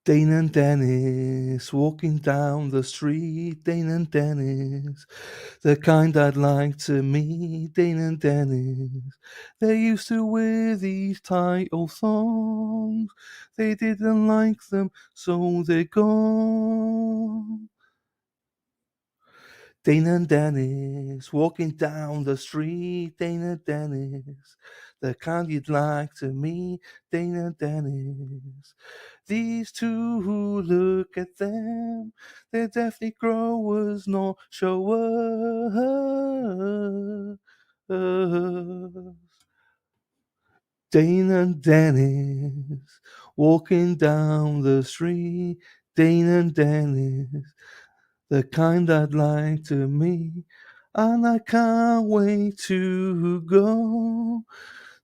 Dane and Dennis walking down the street. Dane and Dennis, the kind I'd like to meet. Dane and Dennis, they used to wear these tight old thongs. They didn't like them, so they're gone. Dane and Dennis walking down the street. Dane and Dennis, the kind you'd like to meet. Dane and Dennis, these two who look at them, they're definitely growers, not showers. Dane and Dennis walking down the street. Dane and Dennis, the kind I'd like to meet. And I can't wait to go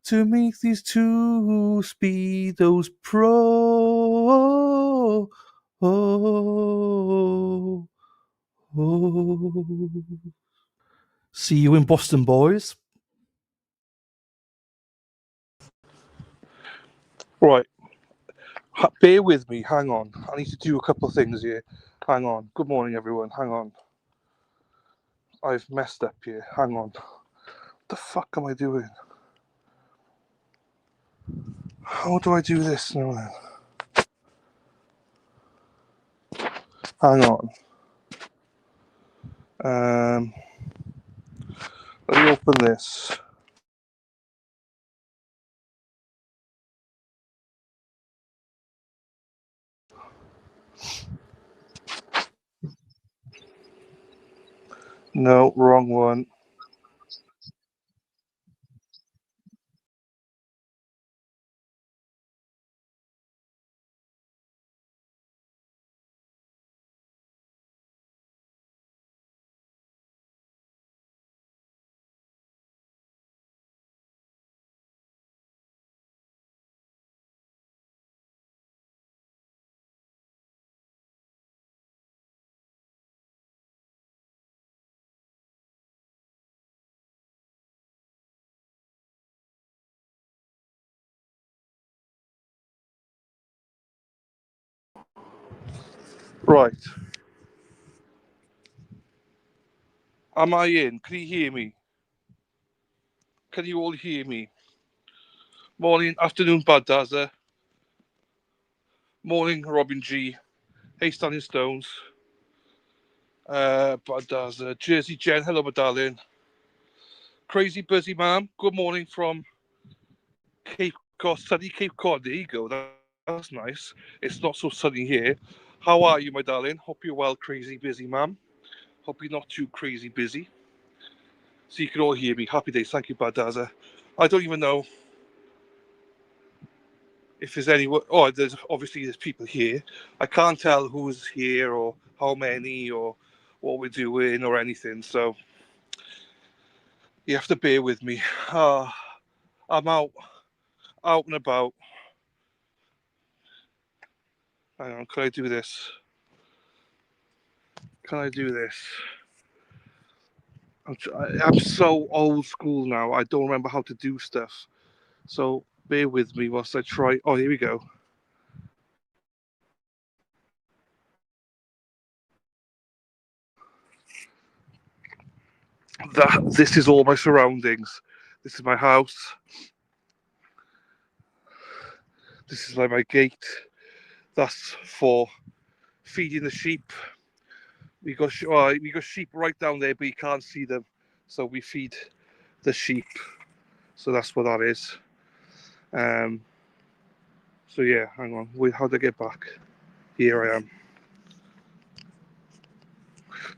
to meet these two speedos pro. Oh, oh. See you in Boston, boys. Right. Bear with me. Hang on. I need to do a couple of things here. Hang on. Good morning, everyone. Hang on. I've messed up here. Hang on. What the fuck am I doing? How do I do this now then? Hang on. Let me open this. No, wrong one. Right. Am I in? Can you hear me? Can you all hear me? Morning, afternoon, Bad Dazza. Morning, Robin G. Hey, Standing Stones. Bad Dazza. Jersey Jen. Hello, my darling. Crazy Busy Ma'am. Good morning from Cape Cod, sunny Cape Cod. There you go. That's nice. It's not so sunny here. How are you, my darling? Hope you're well, crazy busy, ma'am. Hope you're not too crazy busy. So you can all hear me. Happy days. Thank you, Badaza. I don't even know if there's anyone. Oh, there's people here. I can't tell who's here or how many or what we're doing or anything. So you have to bear with me. I'm out and about. Hang on, can I do this? Can I do this? I'm so old school now. I don't remember how to do stuff. So bear with me whilst I try. Oh, here we go. This is all my surroundings. This is my house. This is like my gate. That's for feeding the sheep. We got sheep right down there, but you can't see them. So we feed the sheep. So that's what that is. So yeah, hang on. Wait, how do I get back? Here I am.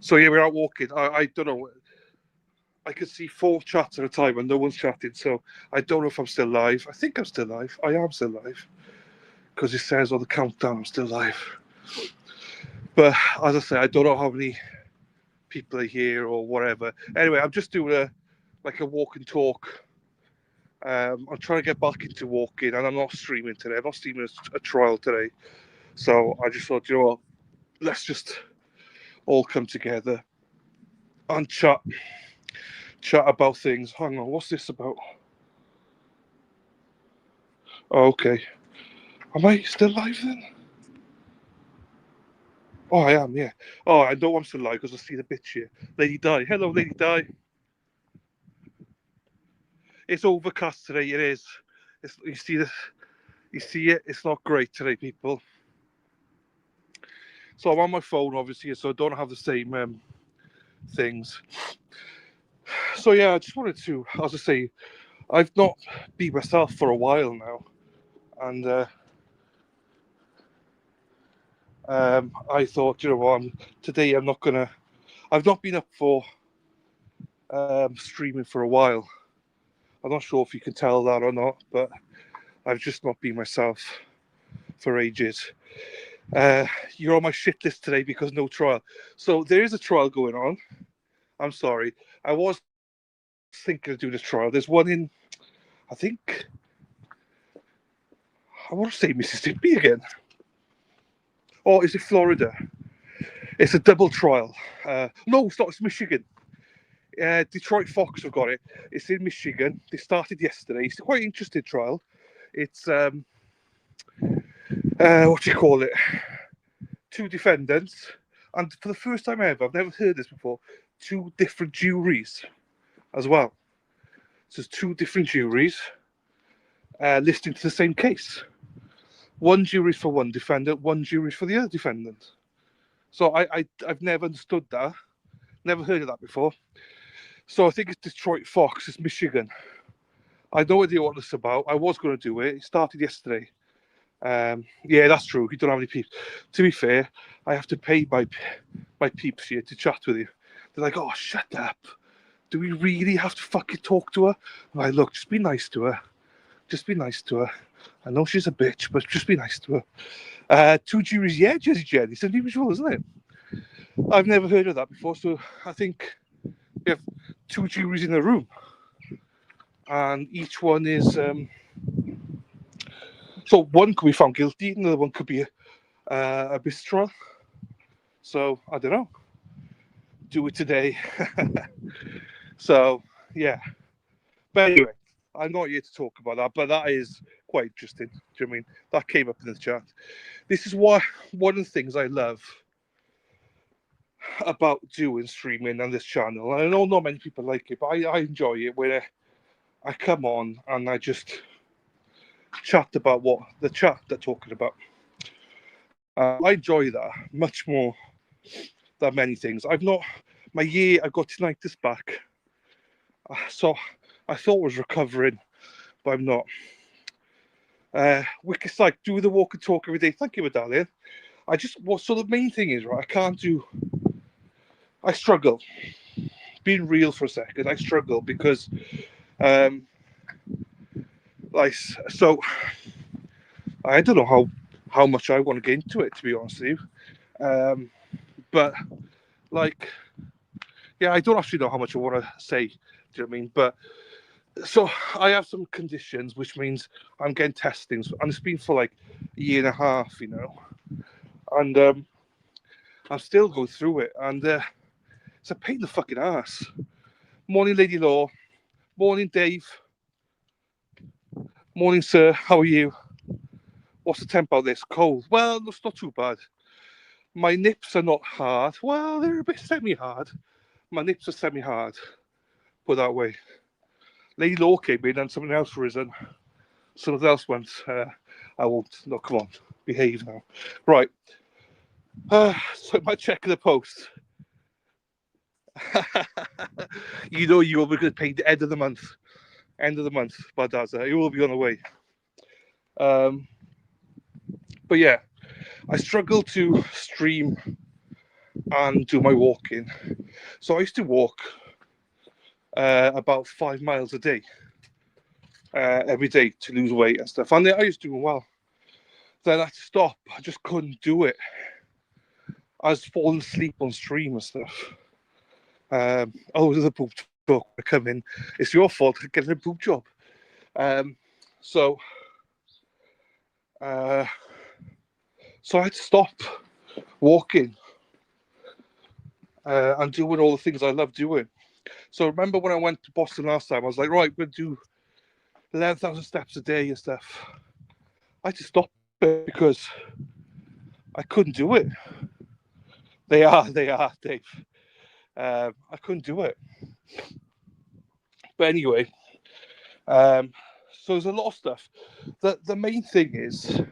So yeah, we're out walking. I don't know. I could see 4 chats at a time and no one's chatting. So I don't know if I'm still live. I think I'm still live. I am still live because it says on the countdown I'm still live. But as I say, I don't know how many people are here or whatever. Anyway, I'm just doing a walk and talk. I'm trying to get back into walking, and I'm not streaming today. I'm not streaming a trial today. So I just thought, you know what? Let's just all come together and chat about things. Hang on, what's this about? Oh, okay. Am I still live then? Oh, I am, yeah. Oh, I know I'm still alive because I see the bitch here. Lady Di. Hello, Lady Di. It's overcast today. It is. You see this? You see it? It's not great today, people. So I'm on my phone, obviously, so I don't have the same things. So yeah, I just wanted to, as I say, I've not been myself for a while now, and I thought, you know what, today I'm not gonna. I've not been up for streaming for a while. I'm not sure if you can tell that or not, but I've just not been myself for ages. You're on my shit list today because no trial. So there is a trial going on. I'm sorry. I was thinking of doing this trial. There's one in, I think, I want to say Mississippi again. Or is it Florida? It's a double trial. No, it's not. It's Michigan. Detroit Fox have got it. It's in Michigan. They started yesterday. It's quite an interesting trial. It's what do you call it? Two defendants, and for the first time ever, I've never heard this before. Two different juries, as well. So there's two different juries listening to the same case. One jury for one defendant, one jury for the other defendant. So I've never understood that. Never heard of that before. So I think it's Detroit Fox. It's Michigan. I have no idea what this is about. I was going to do it. It started yesterday. Yeah, that's true. You don't have any peeps. To be fair, I have to pay my peeps here to chat with you. They're like, oh, shut up. Do we really have to fucking talk to her? I'm like, look, just be nice to her. Just be nice to her. I know she's a bitch, but just be nice to her. Two juries, yeah, Jesse Jen. It's unusual, isn't it? I've never heard of that before. So I think we have two juries in a room, and each one is. So one could be found guilty, another one could be a mistrial. So I don't know. Do it today. So yeah. But anyway, I'm not here to talk about that, but that is quite interesting. Do you know what I mean? That came up in the chat. This is why one of the things I love about doing streaming on this channel. I know not many people like it, but I enjoy it where I come on and I just chat about what the chat they're talking about. I enjoy that much more than many things. I've not, my year, I got tinnitus back. So I thought I was recovering, but I'm not. Wicked Psych, do the walk and talk every day. Thank you, medallion. So the main thing is, right, I struggle. Being real for a second, I struggle because, so I don't know how much I want to get into it, to be honest with you. But, like, yeah, I don't actually know how much I want to say, do you know what I mean? But, so I have some conditions, which means I'm getting testings, and it's been for like a year and a half, you know. And I'm still going through it, and it's a pain in the fucking ass. Morning, Lady Law. Morning, Dave. Morning, sir. How are you? What's the temp out this? Cold. Well, it's not too bad. My nips are not hard. Well, they're a bit semi-hard. My nips are semi-hard. Put that way. Lady Law came in and something else risen. Something else went. I won't. No, come on. Behave now. Right. So my check of the post. You know you will be paid the end of the month. End of the month, Badaza. It will be on the way. But yeah, I struggle to stream and do my walking. So I used to walk about 5 miles a day, every day to lose weight and stuff. And I used to do well. Then I had to stop. I just couldn't do it. I was falling asleep on stream and stuff. There's a boob talk come in. It's your fault for getting a boob job. So I had to stop walking and doing all the things I love doing. So remember when I went to Boston last time, I was like, right, we're going to do 11,000 steps a day and stuff. I had to stop it because I couldn't do it. They are, Dave. I couldn't do it. But anyway, so there's a lot of stuff. The main thing is,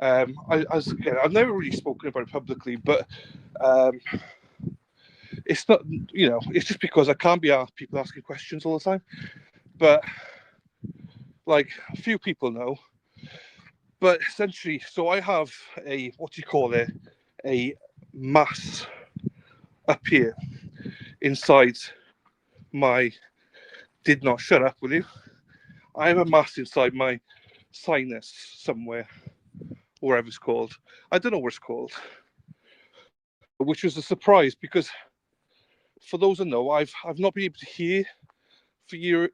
I've never really spoken about it publicly, but it's not, it's just because I can't be asked people asking questions all the time. But like a few people know. But essentially, so I have a, what do you call it, a mass up here inside my, did not shut up, will you? I have a mass inside my sinus somewhere, wherever it's called. I don't know what it's called, which was a surprise because, for those who know, I've not been able to hear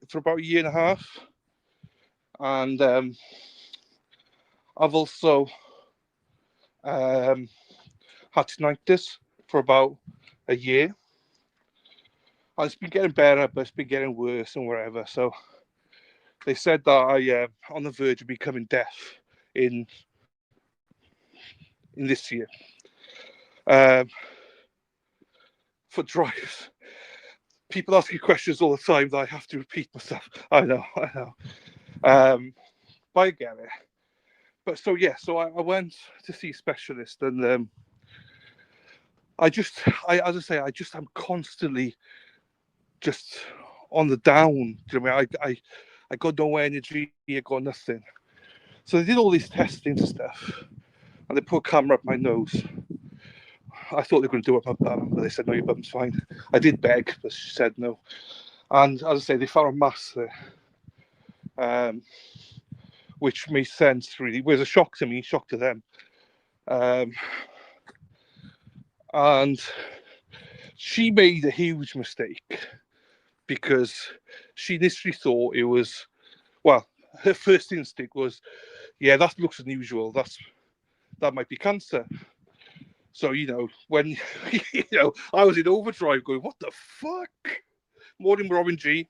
for about a year and a half, and I've also had tinnitus for about a year. And it's been getting better, but it's been getting worse and whatever. So they said that I on the verge of becoming deaf in this year. For drives, people ask you questions all the time that I have to repeat myself. I know. But I get it. But so yeah, so I went to see a specialist, and I'm constantly just on the down. Do you know what I mean? I got no energy, I got nothing. So they did all these testings and stuff, and they put a camera up my nose. I thought they were going to do it up my bum, but they said, no, your bum's fine. I did beg, but she said no. And as I say, they found a mass there, which made sense, really. It was a shock to me, shock to them. And she made a huge mistake because she initially thought it was, well, her first instinct was, yeah, that looks unusual. That might be cancer. So, when, I was in overdrive going, what the fuck? Morning, Robin G.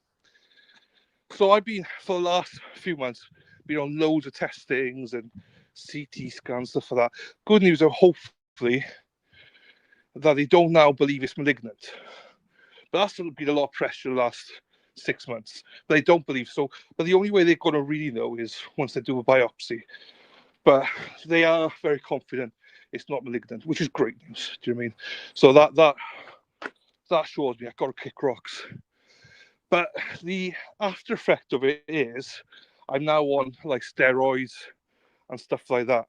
So I've been, for the last few months, been on loads of testings and CT scans, stuff like that. Good news, hopefully, that they don't now believe it's malignant. But that's been a lot of pressure the last 6 months. They don't believe so. But the only way they're going to really know is once they do a biopsy. But they are very confident it's not malignant, which is great news. Do you know what I mean? So that shows me I've got to kick rocks. But the after effect of it is I'm now on like steroids and stuff like that.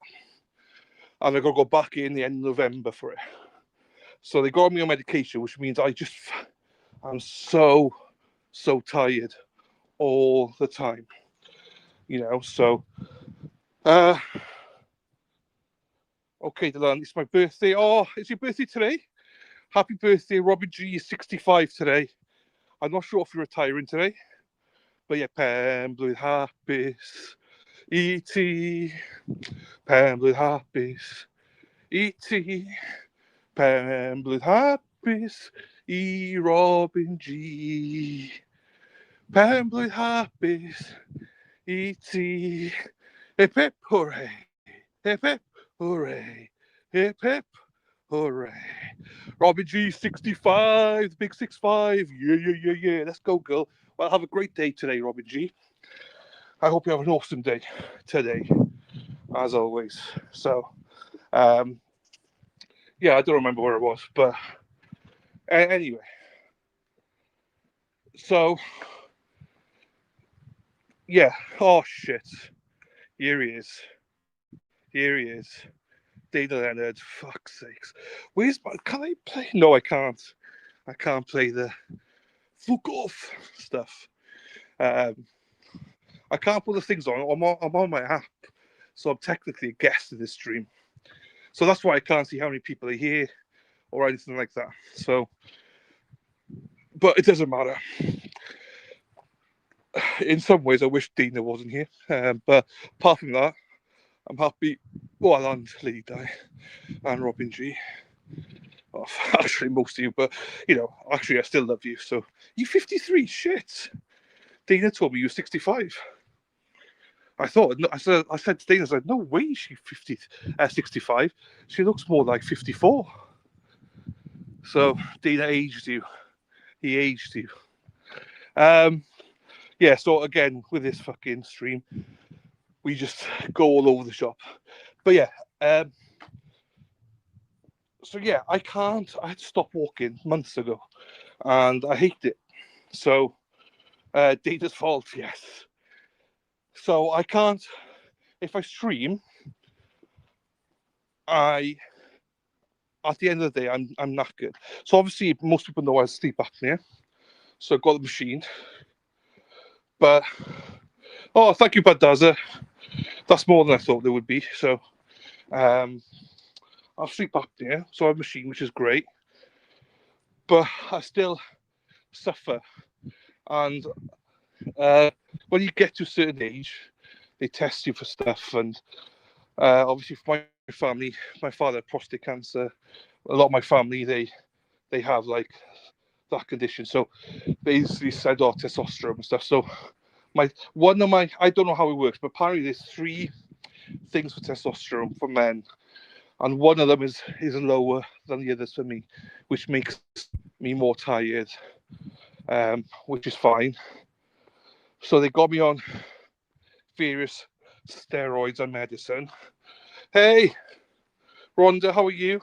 And I've got to go back in the end of November for it. So they got me on medication, which means I'm so tired all the time. So okay, Dylan, it's my birthday. Oh, it's your birthday today? Happy birthday, Robin G. You're 65 today. I'm not sure if you're retiring today. But yeah, Pemblwydd hapus, E.T. Pemblwydd hapus, E.T. Pemblwydd hapus, E. Robin G. Pemblwydd hapus, E.T. Hip hip hooray, hip hip hooray, hip hip hooray. Robin G, 65, the big 6'5". Yeah. Let's go, girl. Well, have a great day today, Robin G. I hope you have an awesome day today, as always. So, yeah, I don't remember where it was, but anyway. So, yeah. Oh, shit. Here he is. Dana Leonard. Fuck's sakes. Can I play? No, I can't. I can't play the fuck off stuff. I can't put the things on. I'm on my app, so I'm technically a guest of this stream. So that's why I can't see how many people are here or anything like that. So, but it doesn't matter. In some ways, I wish Dina wasn't here. But apart from that, I'm happy. Well, and Lady Di and Robin G. Oh, actually, most of you, but actually, I still love you. So, you 53? Shit. Dina told me you were 65. I said to Dana, no way she's 65. She looks more like 54. So Dana aged you. He aged you. Yeah, so again, with this fucking stream, we just go all over the shop. But yeah, so yeah, I had to stop walking months ago, and I hate it. So, Data's fault, yes. So I can't, if I stream, at the end of the day, I'm knackered. So obviously, most people know I have sleep apnea. So I've got the machine. But, oh, thank you, Bad Dazza. That's more than I thought there would be. So, I have sleep apnea, so I have a machine, which is great. But I still suffer. And when you get to a certain age, they test you for stuff. And obviously, for my family, my father had prostate cancer. A lot of my family, they have like that condition. So basically said, oh, testosterone and stuff. So I don't know how it works, but apparently there's 3 things for testosterone for men, and one of them is lower than the others for me, which makes me more tired, which is fine. So they got me on various steroids and medicine. Hey, Rhonda, how are you?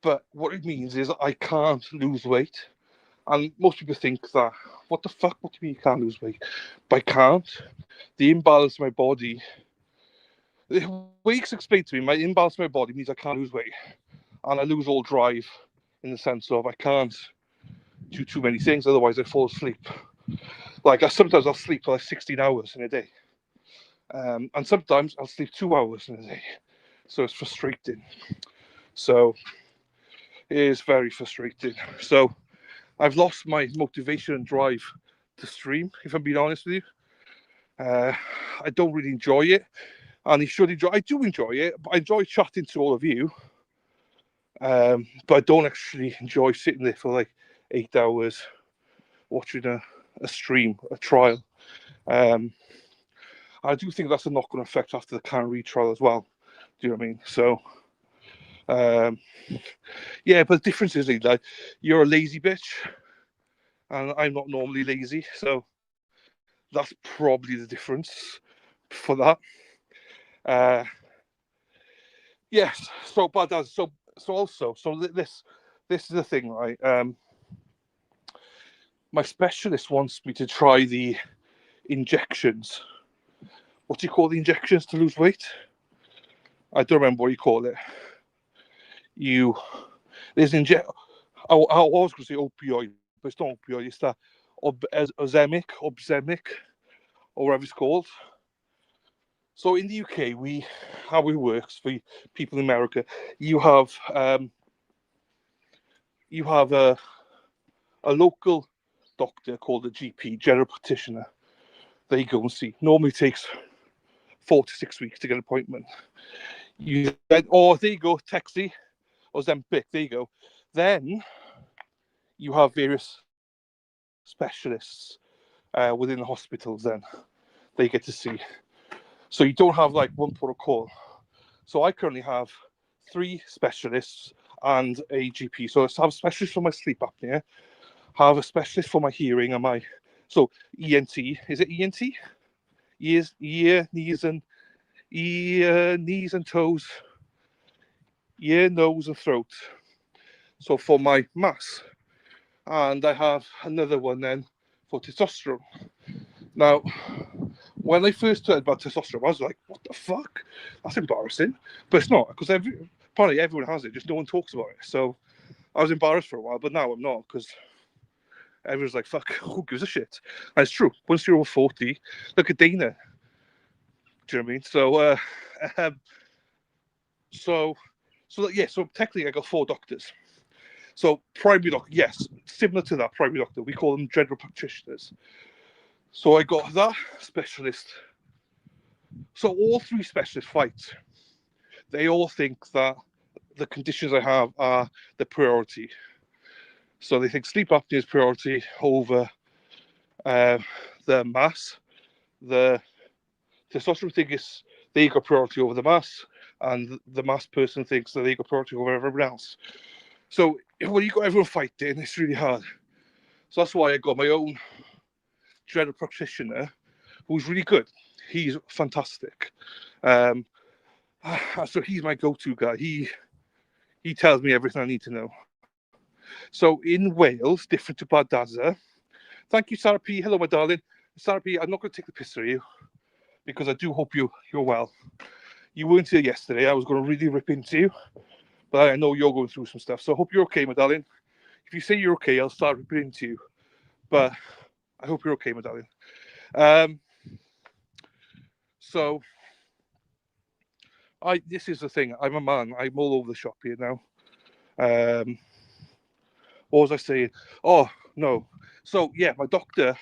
But what it means is I can't lose weight. And most people think that, what the fuck, what do you mean you can't lose weight? But I can't. The imbalance in my body, the way it's explained to me, my imbalance in my body means I can't lose weight. And I lose all drive in the sense of I can't do too many things, otherwise I fall asleep. Like sometimes I'll sleep for like 16 hours in a day. And sometimes I'll sleep 2 hours in a day. So it's frustrating. So it is very frustrating. So I've lost my motivation and drive to stream, if I'm being honest with you. I don't really enjoy it, and you should enjoy. I do enjoy it, but I enjoy chatting to all of you. But I don't actually enjoy sitting there for like 8 hours watching a stream, a trial. I do think that's a knock-on effect after the Karen Reid trial as well. Do you know what I mean? So, yeah, but the difference is like you're a lazy bitch, and I'm not normally lazy, so that's probably the difference for that. Yes. So, but this is the thing, right? My specialist wants me to try the injections. What do you call the injections to lose weight? I don't remember what you call it. There's I was going to say opioid, but it's not opioid. It's that Ozempic, or whatever it's called. So in the UK, how it works for people in America, you have a local doctor called a GP, general practitioner. There you go and see. Normally it takes 4 to 6 weeks to get an appointment. There you go, Texi or Zempic, there you go. Then you have various specialists within the hospitals then they get to see. So you don't have like one protocol. So I currently have 3 specialists and a GP. So I have a specialist for my sleep apnea, have a specialist for my hearing and so ENT. Is it ENT? Knees and toes, ear, nose, and throat. So for my mass, and I have another one then for testosterone. Now, when I first heard about testosterone, I was like, "What the fuck? That's embarrassing." But it's not, because apparently everyone has it, just no one talks about it. So I was embarrassed for a while, but now I'm not, because everyone's like, "Fuck, who gives a shit?" And it's true. Once you're over 40, look at Dana. Do you know what I mean? So technically I got 4 doctors. So primary doctor, yes, similar to that primary doctor, we call them general practitioners. So I got that specialist. So all 3 specialists fight. They all think that the conditions I have are the priority. So they think sleep apnea is priority over the mass. The testosterone thing is they got priority over the mass, and the mass person thinks that they got priority over everyone else. So when you got everyone fighting, it's really hard. So that's why I got my own general practitioner, who's really good. He's fantastic. Um, so he's my go-to guy. He tells me everything I need to know. So in Wales, different to Bardazza. Thank you, Sarah P. Hello, my darling. Sarah P, I'm not going to take the piss out of you because I do hope you're well. You weren't here yesterday. I was going to really rip into you, but I know you're going through some stuff. So I hope you're okay, my darling. If you say you're okay, I'll start ripping into you. But I hope you're okay, my darling. So this is the thing. I'm a man. I'm all over the shop here now. What was I saying? Oh, no. So, yeah, my doctor,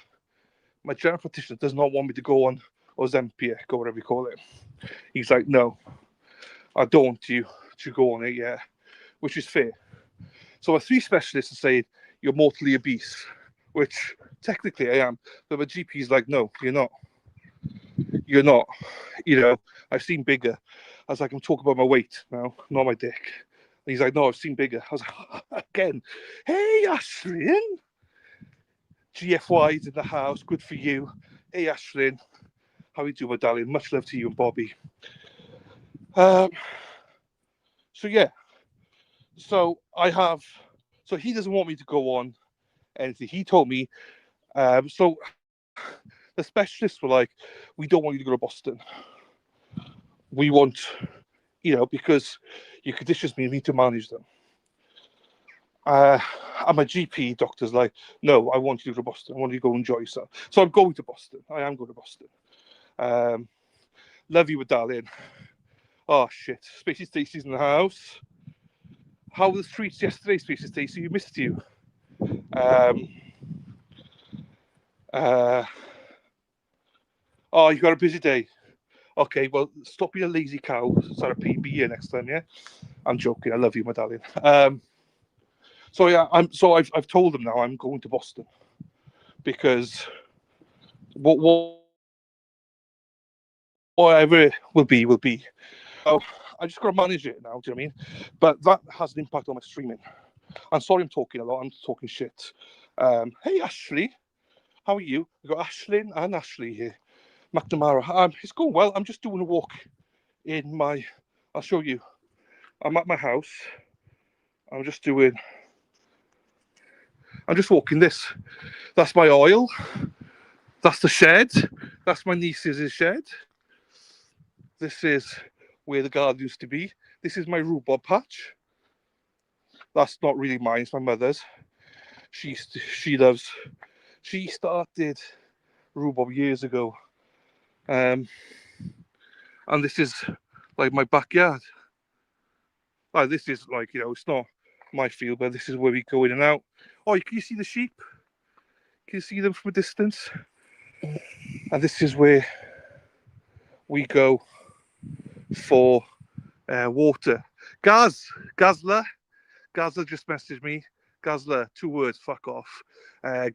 my general practitioner does not want me to go on Ozempic or whatever you call it. He's like, no, I don't want you to go on it yet, which is fair. So my 3 specialists are saying, you're mortally obese, which technically I am. But my GP's like, no, you're not. You're not. I've seen bigger. I was like, I'm talking about my weight now, not my dick. And he's like, no, I've seen bigger. I was like, again, hey, Ashlyn. GFY's in the house. Good for you. Hey, Ashlyn. How you doing, my darling? Much love to you and Bobby. So, yeah. So he doesn't want me to go on anything. He told me, so the specialists were like, we don't want you to go to Boston. We want, because your conditions mean we need to manage them. And my GP doctor's like, no, I want you to go to Boston. I want you to go enjoy yourself. So I'm going to Boston. I am going to Boston. Love you, darling. Oh, shit. Spacey Stacey's in the house. How were the streets yesterday, Spacey Stacey? We missed you. Oh, you got a busy day. Okay, well, stop being a lazy cow. Sarah P, be here next time, yeah? I'm joking. I love you, my darling. So yeah, I've told them now I'm going to Boston because whatever it will be. So I just got to manage it now. Do you know what I mean? But that has an impact on my streaming. I'm sorry, I'm talking a lot. I'm talking shit. Hey, Ashley, how are you? We've got Ashlyn and Ashley here. McNamara. It's going well. I'm just doing a walk in my. I'll show you. I'm at my house. I'm just walking this. That's my oil. That's the shed. That's my niece's shed. This is where the garden used to be. This is my rhubarb patch. That's not really mine. It's my mother's. She started rhubarb years ago. And this is like my backyard. This is like, it's not my field, but this is where we go in and out. Oh, can you see the sheep? Can you see them from a distance? And this is where we go for water. Gazla just messaged me. Gazla, 2 words, fuck off.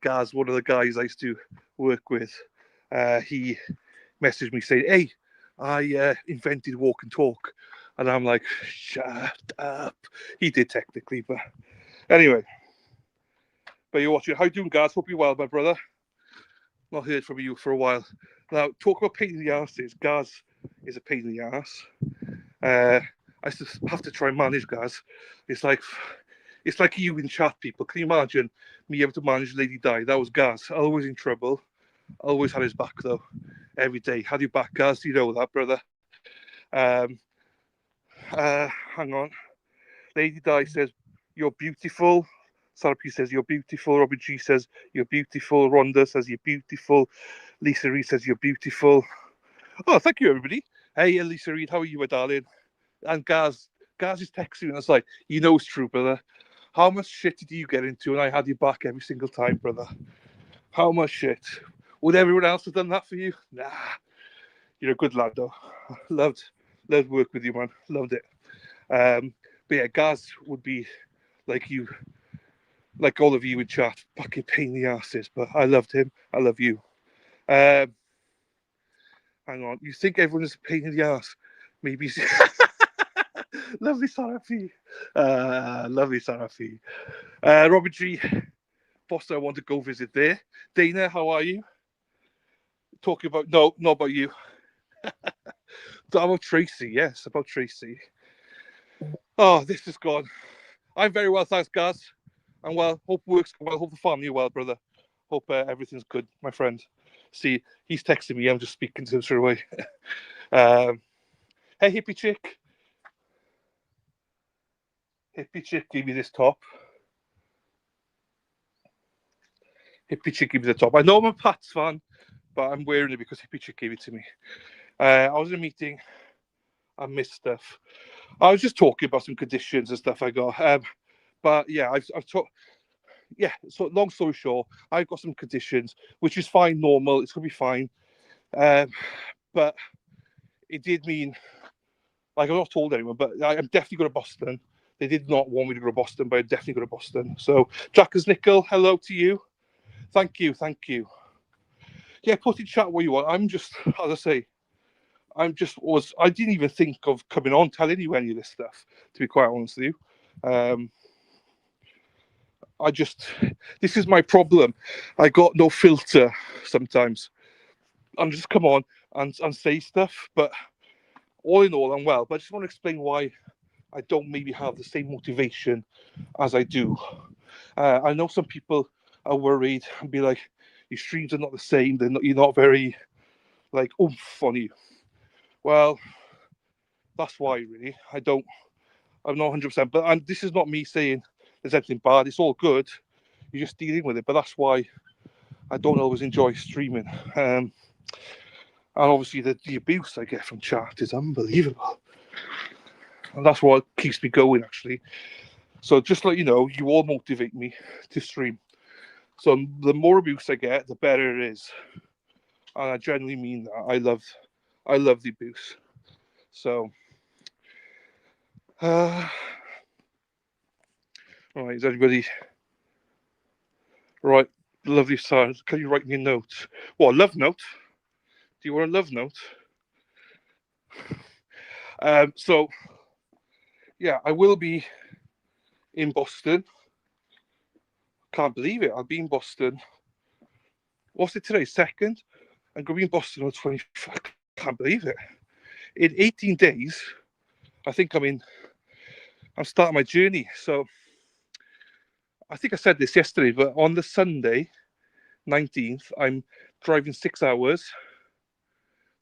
Gaz, one of the guys I used to work with, he messaged me saying, hey, I invented walk and talk. And I'm like, shut up. He did technically, but anyway. But you're watching. How you doing, Gaz? Hope you're well, my brother. Not heard from you for a while. Now, talk about pain in the arses. Gaz is a pain in the arse. I just have to try and manage Gaz. It's like you in chat, people. Can you imagine me able to manage Lady Di? That was Gaz. Always in trouble. Always had his back, though. Every day. Had your back, Gaz. You know that, brother. Hang on. Lady Di says, you're beautiful. Sarah P says, you're beautiful. Robin G says, you're beautiful. Rhonda says, you're beautiful. Lisa Reed says, you're beautiful. Oh, thank you, everybody. Hey, Lisa Reed, how are you, my darling? And Gaz is texting me, and it's like, it's true, brother. How much shit did you get into? And I had your back every single time, brother. How much shit? Would everyone else have done that for you? Nah. You're a good lad, though. Loved work with you, man. Loved it. But yeah, Gaz would be like you, like all of you in chat, fucking pain in the asses. But I loved him. I love you. Hang on. You think everyone is a pain in the ass? Maybe. Lovely Sarah P. Lovely, Sarafi. Robert G. Foster, I want to go visit there. Dana, how are you? Talking about, no, not about you. About Tracy, yes, about Tracy. Oh, this is gone. I'm very well, thanks, Gaz. I'm well. Hope work's well. Hope the family are well, brother. Hope everything's good, my friend. See, he's texting me. I'm just speaking to him straight away. Hey, hippie chick. Hippie chick, give me this top. Hippie chick, give me the top. I know I'm a Pats fan, but I'm wearing it because Hippie chick gave it to me. I was in a meeting. I missed stuff. I was just talking about some conditions and stuff I got. But yeah, I've talked. Yeah, so long story short, I've got some conditions, which is fine, normal. It's gonna be fine. But it did mean, like, I'm not told anyone, but I'm definitely going to Boston. They did not want me to go to Boston, but I'm definitely going to Boston. So, Jackers Nickel, hello to you. Thank you. Yeah, put in chat what you want. I'm just, as I say, I didn't even think of coming on telling you any of this stuff, to be quite honest with you. This is my problem. I got no filter sometimes. I'm just come on and say stuff, but all in all, I'm well. But I just want to explain why I don't maybe have the same motivation as I do. I know some people are worried and be like, your streams are not the same. You're not very like oomph on you. Well, that's why really. I'm not 100%. But this is not me saying there's anything bad. It's all good. You're just dealing with it. But that's why I don't always enjoy streaming. And obviously the abuse I get from chat is unbelievable. And that's what keeps me going, actually. So just let you know, you all motivate me to stream. So the more abuse I get, the better it is. And I genuinely mean that. I love the abuse. So, all right, is everybody right? Lovely, sir. Can you write me a note? What, a love note? Do you want a love note? So, yeah, I will be in Boston. Can't believe it. I'll be in Boston. What's it today? 2nd? I'm going to be in Boston on 25th. Can't believe it. In 18 days, I think I'm starting my journey. So I think I said this yesterday, but on the Sunday, 19th, I'm driving 6 hours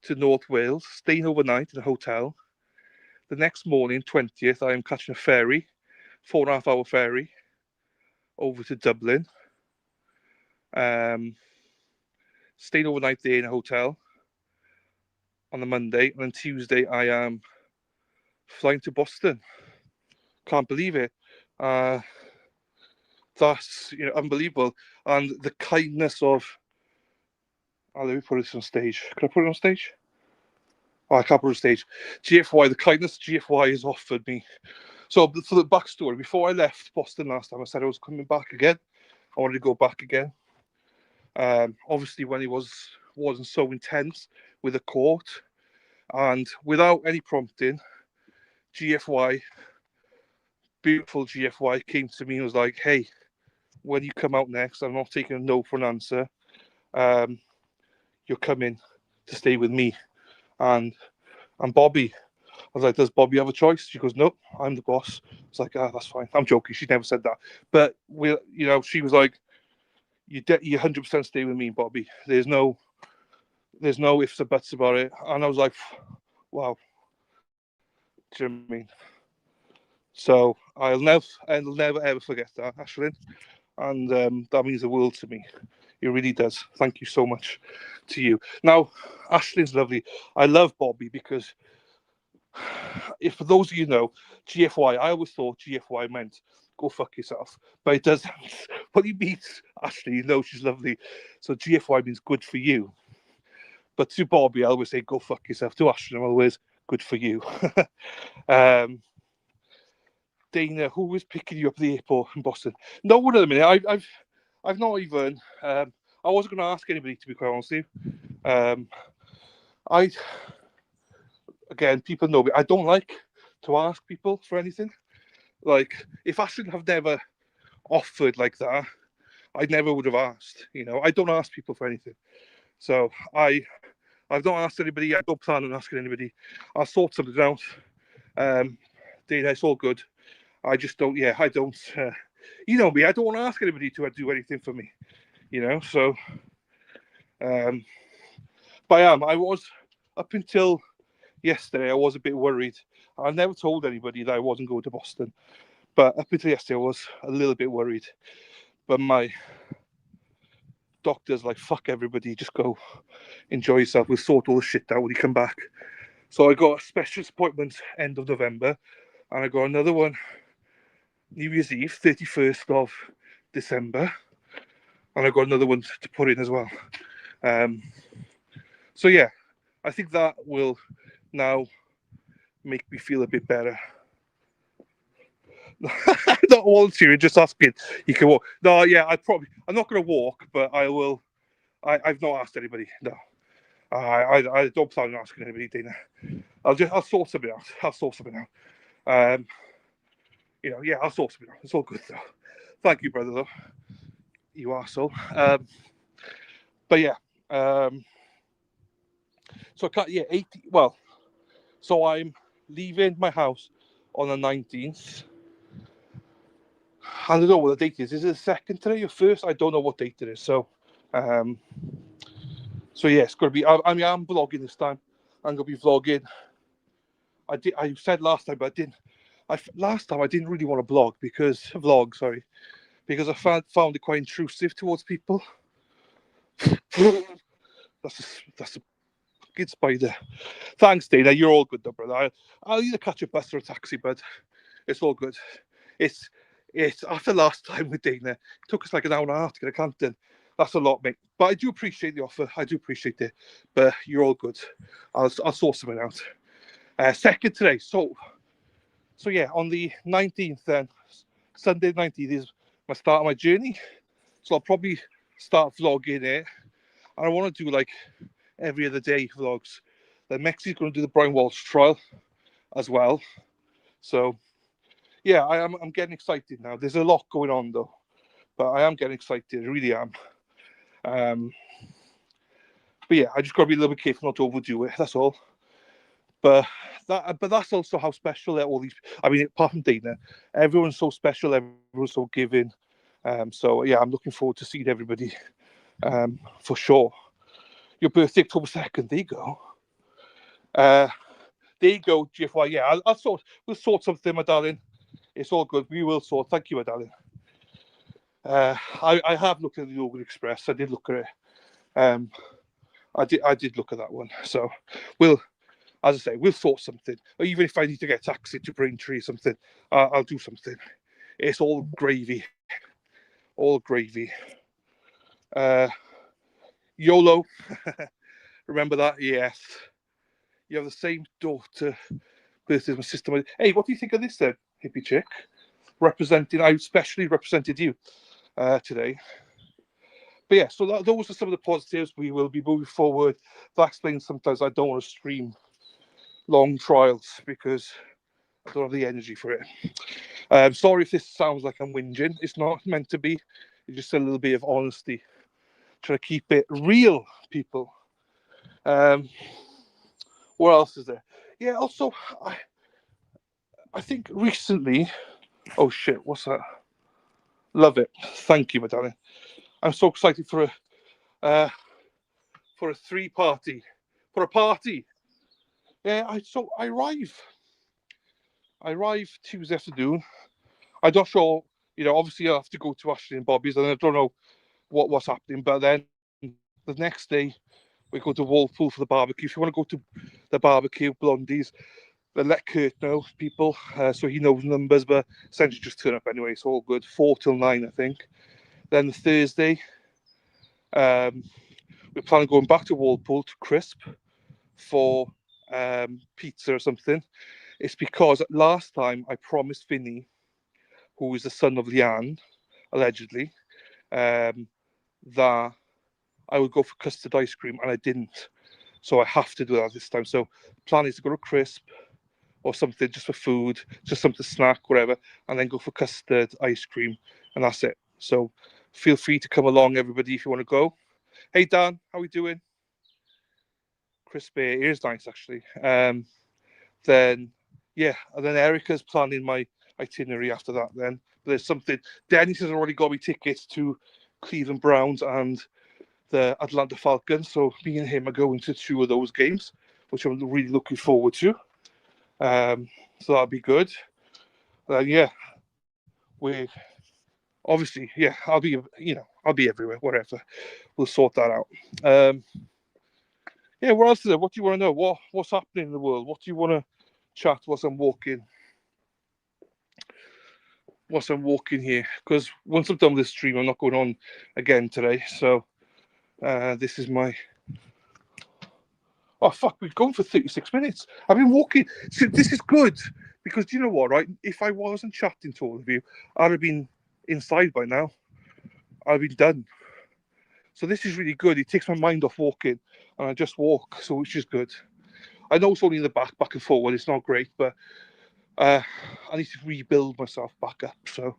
to North Wales, staying overnight in a hotel. The next morning, 20th, I'm catching a ferry, 4.5 hour ferry, over to Dublin. Staying overnight there in a hotel on the Monday, and then Tuesday I am flying to Boston. Can't believe it. That's unbelievable, and the kindness of. Oh, let me put this on stage. Can I put it on stage? Oh, I can't put it on stage. GFY, the kindness GFY has offered me. So for the backstory, before I left Boston last time, I said I was coming back again. I wanted to go back again. Obviously, when it wasn't so intense with the court, and without any prompting, GFY, beautiful GFY, came to me and was like, "Hey, when you come out next, I'm not taking a no for an answer. You're coming to stay with me." And Bobby, I was like, "Does Bobby have a choice?" She goes, "No, I'm the boss." It's like, that's fine. I'm joking. She never said that. But she was like, you 100% stay with me, Bobby. There's no ifs or buts about it. And I was like, wow. Do you know what I mean? So I'll never ever forget that, Ashlyn. And that means the world to me. It really does. Thank you so much to you. Now, Ashlyn's lovely. I love Bobby because, if for those of you know, GFY, I always thought GFY meant go fuck yourself. But it doesn't. When you meet Ashley, you know she's lovely. So GFY means good for you. But to Bobby, I always say go fuck yourself. To Ashley, I'm always good for you. Dana, who was picking you up at the airport in Boston? No one at the minute. I've not even. I wasn't going to ask anybody, to be quite honest with you. Again, people know me. I don't like to ask people for anything. Like, if Ashton have never offered like that, I never would have asked. I don't ask people for anything. So I've not asked anybody. I don't plan on asking anybody. I'll sort something out. Dana, it's all good. I just don't. Yeah, I don't. You know me. I don't want to ask anybody to do anything for me. So. But I was up until yesterday. I was a bit worried. I never told anybody that I wasn't going to Boston, but up until yesterday, I was a little bit worried. But my doctor's like, "Fuck everybody, just go, enjoy yourself. We'll sort all the shit out when you come back." So I got a specialist appointment end of November, and I got another one New Year's Eve, 31st of December, and I got another one to put in as well. So yeah, I think that will now make me feel a bit better. Not all serious, just asking. You can walk. No, yeah, I'm not going to walk, but I will. I've not asked anybody. No, I don't plan on asking anybody, Dana. I'll sort something out. I'll sort something out. Yeah, I'll sort something out. It's all good though. Thank you, brother. Though you arsehole. But yeah. So I can't. Yeah, 80. Well, so I'm leaving my house on the 19th. I don't know what the date is. Is it the second today or first? I don't know what date it is. So yeah, it's going to be. I'm vlogging this time. I'm going to be vlogging. I said last time, but I didn't. Last time I didn't really want to vlog because I found it quite intrusive towards people. That's a good spider. Thanks, Dana. You're all good, though, brother. I'll either catch a bus or a taxi, but it's all good. It's after last time with Dana. It took us like an hour and a half to get a Canton. That's a lot, mate. But I do appreciate the offer. I do appreciate it. But you're all good. I'll sort something out. Second today. So yeah, on the 19th then, Sunday 19th is my start of my journey. So I'll probably start vlogging it. And I want to do like every other day vlogs. Then Mexi's going to do the Brian Walsh trial as well. So yeah, I'm getting excited now. There's a lot going on though, but I am getting excited. I really am. But yeah, I just got to be a little bit careful not to overdo it. That's all. But that's also how special all these. I mean, apart from Dana, everyone's so special. Everyone's so giving. So yeah, I'm looking forward to seeing everybody. For sure. Your birthday, October 2nd. There you go. There you go, GFY. Yeah, we'll sort something, my darling. It's all good. We will sort. Thank you, my darling. I have looked at the Organ Express. I did look at it. I did look at that one. So as I say, we'll sort something. Or even if I need to get a taxi to Braintree or something, I'll do something. It's all gravy. All gravy. YOLO. Remember that? Yes. You have the same daughter birthday as my sister. Hey, what do you think of this then, hippie chick? I especially represented you today. But yeah, so those are some of the positives. We will be moving forward. That explains sometimes I don't want to stream long trials because I don't have the energy for it. Sorry if this sounds like I'm whinging. It's not meant to be. It's just a little bit of honesty. Trying to keep it real, people. What else is there? Yeah, also, I think recently... Oh, shit, what's that? Love it. Thank you, my darling. I'm so excited for a 3-party. For a party. Yeah, I arrive Tuesday afternoon. I'm not sure, obviously I have to go to Ashley and Bobby's and I don't know what's happening, but then the next day we go to Walpole for the barbecue. If you want to go to the barbecue, Blondie's, then let Kurt know, people, so he knows numbers, but essentially just turn up anyway. It's all good. 4 till 9, I think. Then the Thursday, we're planning on going back to Walpole to Crisp for pizza or something. It's because last time I promised Vinny, who is the son of Leanne, allegedly, that I would go for custard ice cream, and I didn't. So I have to do that this time. So the plan is to go to Crisp or something just for food, just something to snack, whatever, and then go for custard, ice cream, and that's it. So feel free to come along, everybody, if you want to go. Hey, Dan, how are we doing? Crisp Air is nice, actually. Then, yeah, and then Erica's planning my itinerary after that then. But there's something, Dennis has already got me tickets to Cleveland Browns and the Atlanta Falcons, so me and him are going to 2 of those games, which I'm really looking forward to. So that'll be good. Yeah, we obviously, yeah, I'll be everywhere, whatever. We'll sort that out. Yeah, what else is there? What do you want to know? What's happening in the world? What do you want to chat whilst I'm walking? Whilst I'm walking here, because once I'm done with this stream, I'm not going on again today. So this is my. Oh fuck! We've gone for 36 minutes. I've been walking. So this is good because do you know what? Right? If I wasn't chatting to all of you, I'd have been inside by now. I'd be done. So this is really good. It takes my mind off walking, and I just walk, so which is good. I know it's only in the back and forward. It's not great, but I need to rebuild myself back up. So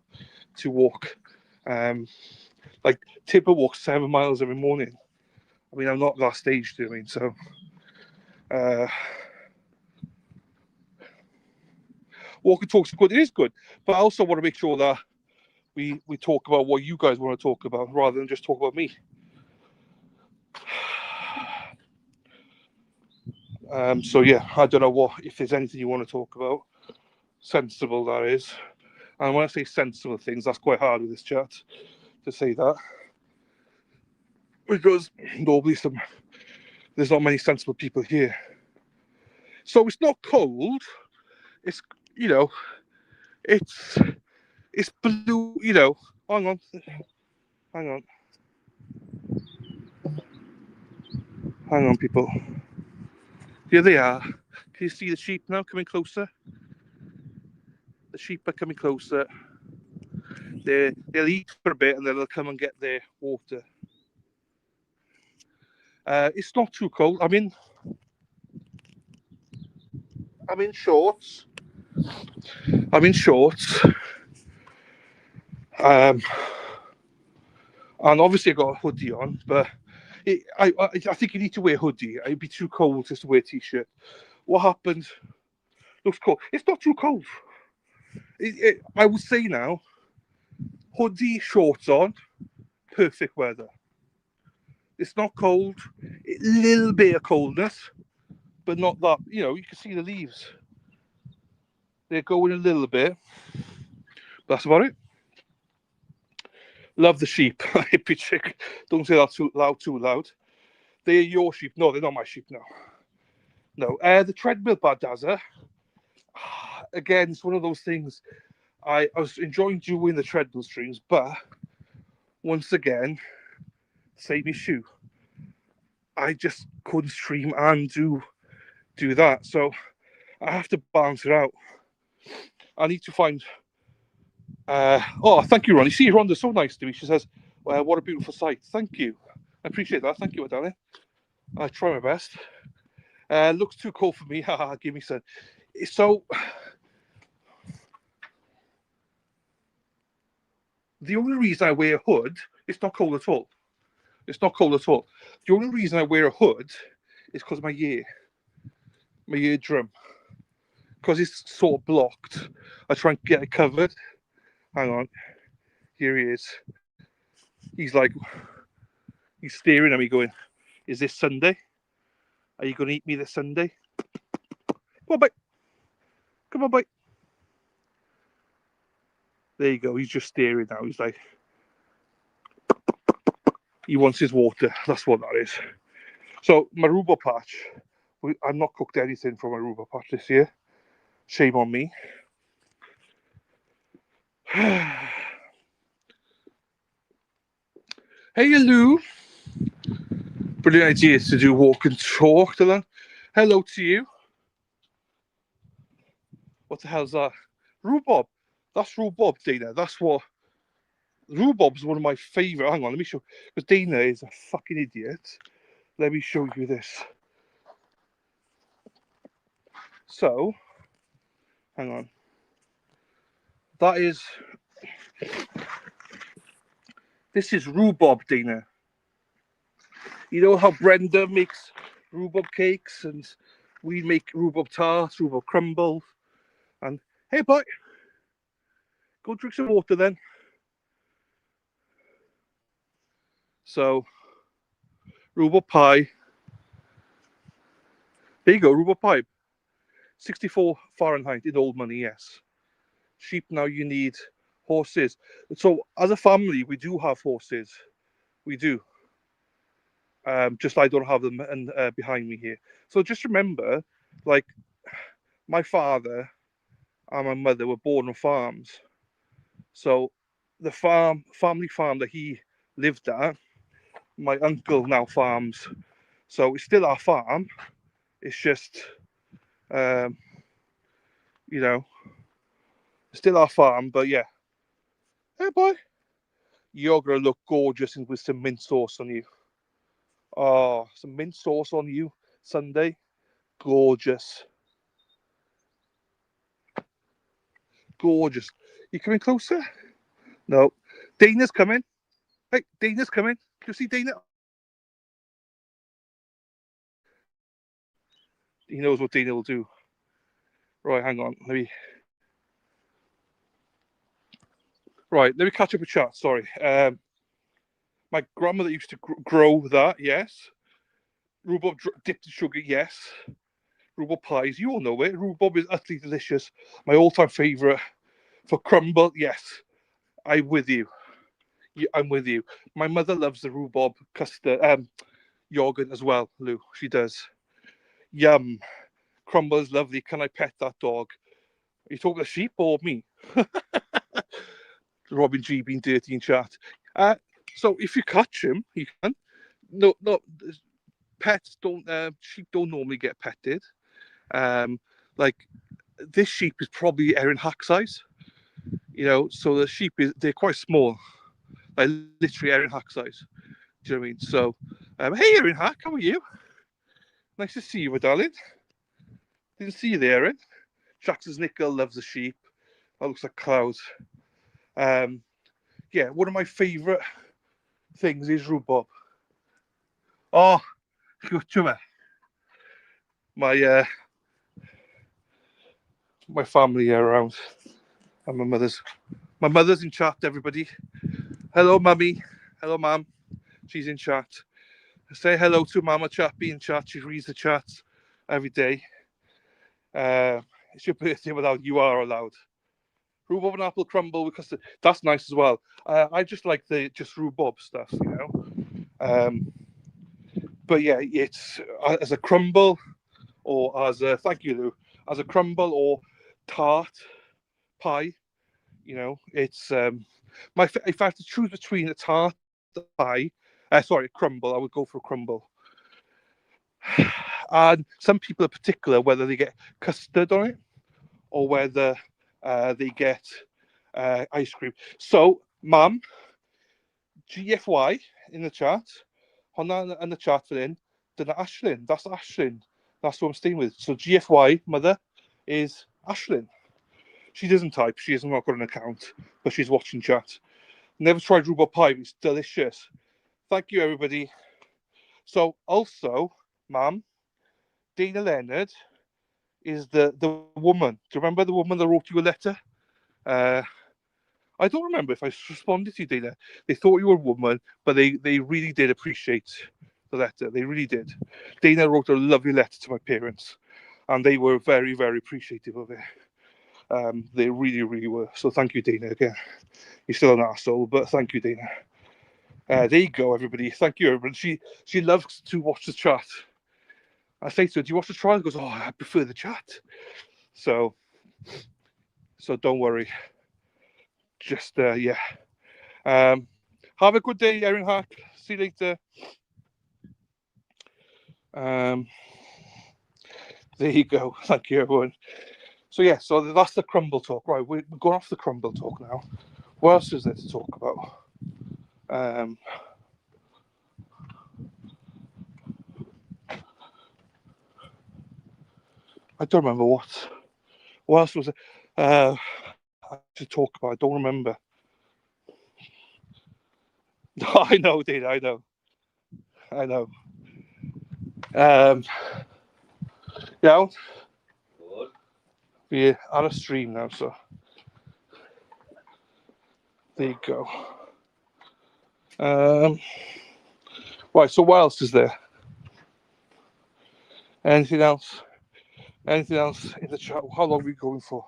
to walk, like Tipper walks 7 miles every morning. I mean, I'm not that stage doing so. Walking talks good. It is good, but I also want to make sure that we talk about what you guys want to talk about rather than just talk about me. So yeah, I don't know if there's anything you want to talk about. Sensible, that is. And when I say sensible things, that's quite hard with this chat to say that. Because there's not many sensible people here. So it's not cold. It's, it's blue, Hang on. Hang on, people. Here they are. Can you see the sheep now coming closer? The sheep are coming closer. They'll eat for a bit and then they'll come and get their water. It's not too cold. I'm in shorts. And obviously I got a hoodie on, but I think you need to wear a hoodie. It'd be too cold just to wear a t-shirt. What happened? Looks cold. It's not too cold. I would say now, hoodie, shorts on, perfect weather. It's not cold. A little bit of coldness, but not that. You can see the leaves. They're going a little bit. That's about it. Love the sheep. Hippie chick. Don't say that too loud. They're your sheep. No, they're not my sheep. No. The treadmill Badaza. Again, it's one of those things. I was enjoying doing the treadmill streams, but once again, same issue. I just couldn't stream and do that. So I have to balance it out. I need to find. Thank you, Ronnie. See, Rhonda's so nice to me. She says, "What a beautiful sight." Thank you. I appreciate that. Thank you, darling. I try my best. Looks too cold for me. Haha, give me some. So, the only reason I wear a hood, it's not cold at all. It's not cold at all. The only reason I wear a hood is because of my eardrum. Because it's sort of blocked. I try and get it covered. Hang on. Here he is. He's staring at me going, "Is this Sunday? Are you going to eat me this Sunday?" Come on, bite. Come on, bite. There you go. He's just staring now. He's like, he wants his water. That's what that is. So, my rhubarb patch. I've not cooked anything from my rhubarb patch this year. Shame on me. Hey, Lou. Brilliant idea to do walk and talk, Dylan. Hello to you. What the hell's that? Rhubarb. That's rhubarb, Dana. That's what. Rhubarb's one of my favourite. Hang on, let me show. Because Dana is a fucking idiot. Let me show you this. So, Hang on. That is. This is rhubarb, Dana. You know how Brenda makes rhubarb cakes and we make rhubarb tarts, rhubarb crumble. And hey, boy, go drink some water then. So, rhubarb pie. There you go, rhubarb pie. 64 Fahrenheit in old money, yes. Sheep now, you need horses. So, as a family, we do have horses. We do. Just I don't have them behind me here. So just remember, like, my father and my mother were born on farms. So the family farm that he lived at, my uncle now farms. So it's still our farm. It's just, um, you know, it's still our farm. But yeah, hey boy, you're gonna look gorgeous with some mint sauce on you. Oh, some mint sauce on you Sunday, gorgeous, gorgeous. You coming closer? No, Dana's coming. Hey, Dana's coming. Do you see Dana? He knows what Dana will do. Right, hang on. Let me catch up with chat. Sorry. My grandmother used to grow that. Yes. Rhubarb dipped in sugar. Yes. Rhubarb pies. You all know it. Rhubarb is utterly delicious. My all-time favorite for crumble. Yes, I'm with you. I'm with you. My mother loves the rhubarb custard yogurt as well. Lou, she does. Yum. Crumble is lovely. Can I pet that dog? Are you talking to sheep or me? Robin G being dirty in chat. So if you catch him, you can. No, pets don't. Sheep don't normally get petted. Um, like this sheep is probably Erin Hack size. So the sheep they're quite small, like literally Erin Hack size. Do you know what I mean? So, hey Erin Hack, how are you? Nice to see you, my darling. Didn't see you there, Erin. Jackson's Nickel loves the sheep. That looks like clouds. Yeah, one of my favourite things is rhubarb. Oh, good my my family are around, and my mother's in chat. Everybody, hello, mummy. Hello, mum. She's in chat. Say hello to Mama Chappie in chat. She reads the chat every day. It's your birthday without you are allowed. Rhubarb and apple crumble because that's nice as well. I just like the just rhubarb stuff, But yeah, it's as a crumble or as a thank you, Lou, as a crumble or tart pie. It's if I have to choose between a tart pie, sorry, a crumble, I would go for a crumble. And some people are particular whether they get custard on it or whether they get ice cream. So, Mum, GFY in the chat, honna in the chat for in, dyna Ashlyn, that's Ashlyn. That's what I'm staying with. So GFY, mother, is Ashlyn. She doesn't type, she hasn't got an account, but she's watching chat. Never tried rhubarb pie, but it's delicious. Thank you, everybody. So, also, Mum, Dana Leonard is the woman. Do you remember the woman that wrote you a letter? I don't remember if I responded to you, Dana. They thought you were a woman, but they really did appreciate the letter. They really did. Dana wrote a lovely letter to my parents, and they were very, very appreciative of it. They really, really were. So thank you, Dana, again. You're still an arsehole, but thank you, Dana. There you go, everybody. Thank you, everybody. She loves to watch the chat. I say to her, do you watch the trial? She goes, oh, I prefer the chat. So don't worry. Just, yeah. Have a good day, Erin Hack. See you later. There you go. Thank you, everyone. So, yeah, so that's the crumble talk. Right, we're going off the crumble talk now. What else is there to talk about? I don't remember what What else was it? I should talk about. I don't remember. I know, Dave. I know. Yeah, we're on a stream now, so there you go. Right. So what else is there? Anything else? Anything else in the chat? How long are we going for?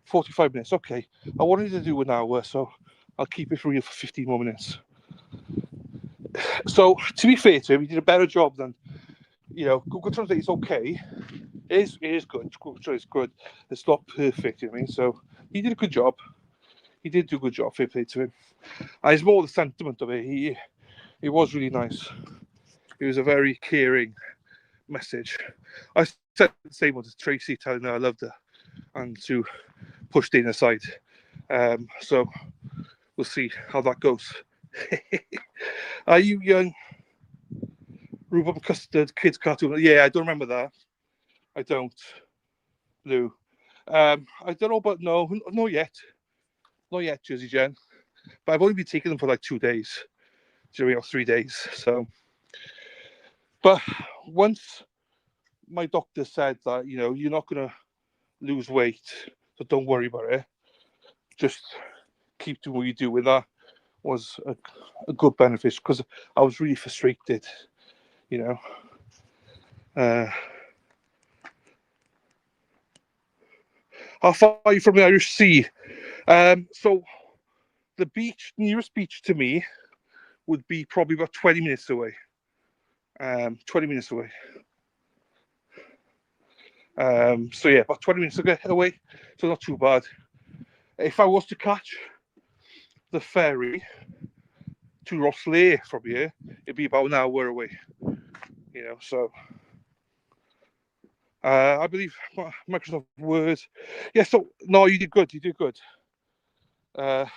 45 minutes. Okay. I wanted to do an hour, so I'll keep it real for 15 more minutes. So, to be fair to him, he did a better job than, Google Translate is okay. It is good. Google Translate is good. It's not perfect, you know what I mean? So, he did a good job. He did do a good job. Fair play to him. And it's more the sentiment of it. It was really nice. It was a very caring message. I said the same one to Tracy, telling her I loved her, and to push Dana aside. So we'll see how that goes. Are you young? Rhubarb custard kids cartoon. Yeah, I don't remember that. I don't. Lou. I don't know, but no, not yet. Not yet, Jersey Jen. But I've only been taking them for like 2 days, 3 days. So, but once my doctor said that, you're not gonna lose weight, so don't worry about it. Just keep doing what you do. With that was a good benefit, because I was really frustrated, How far are you from the Irish Sea? So the nearest beach to me would be probably about 20 minutes away. 20 minutes away. So yeah, about 20 minutes away. So not too bad. If I was to catch the ferry to Rosslare from here, it'd be about an hour away. So I believe Microsoft Word. Yeah, so no, you did good. You did good. I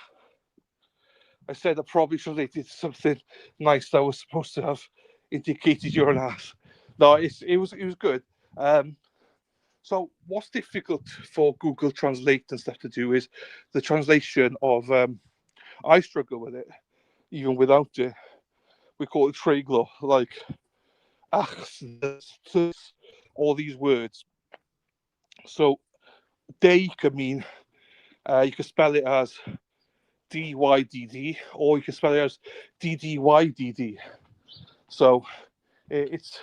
said I probably translated something nice that was supposed to have indicated you're an ass. No, it was good. So what's difficult for Google Translate and stuff to do is the translation of. I struggle with it, even without it. We call it treiglo, like all these words. So day could mean you could spell it as DYDD, or you can spell it as DDYDD. So it's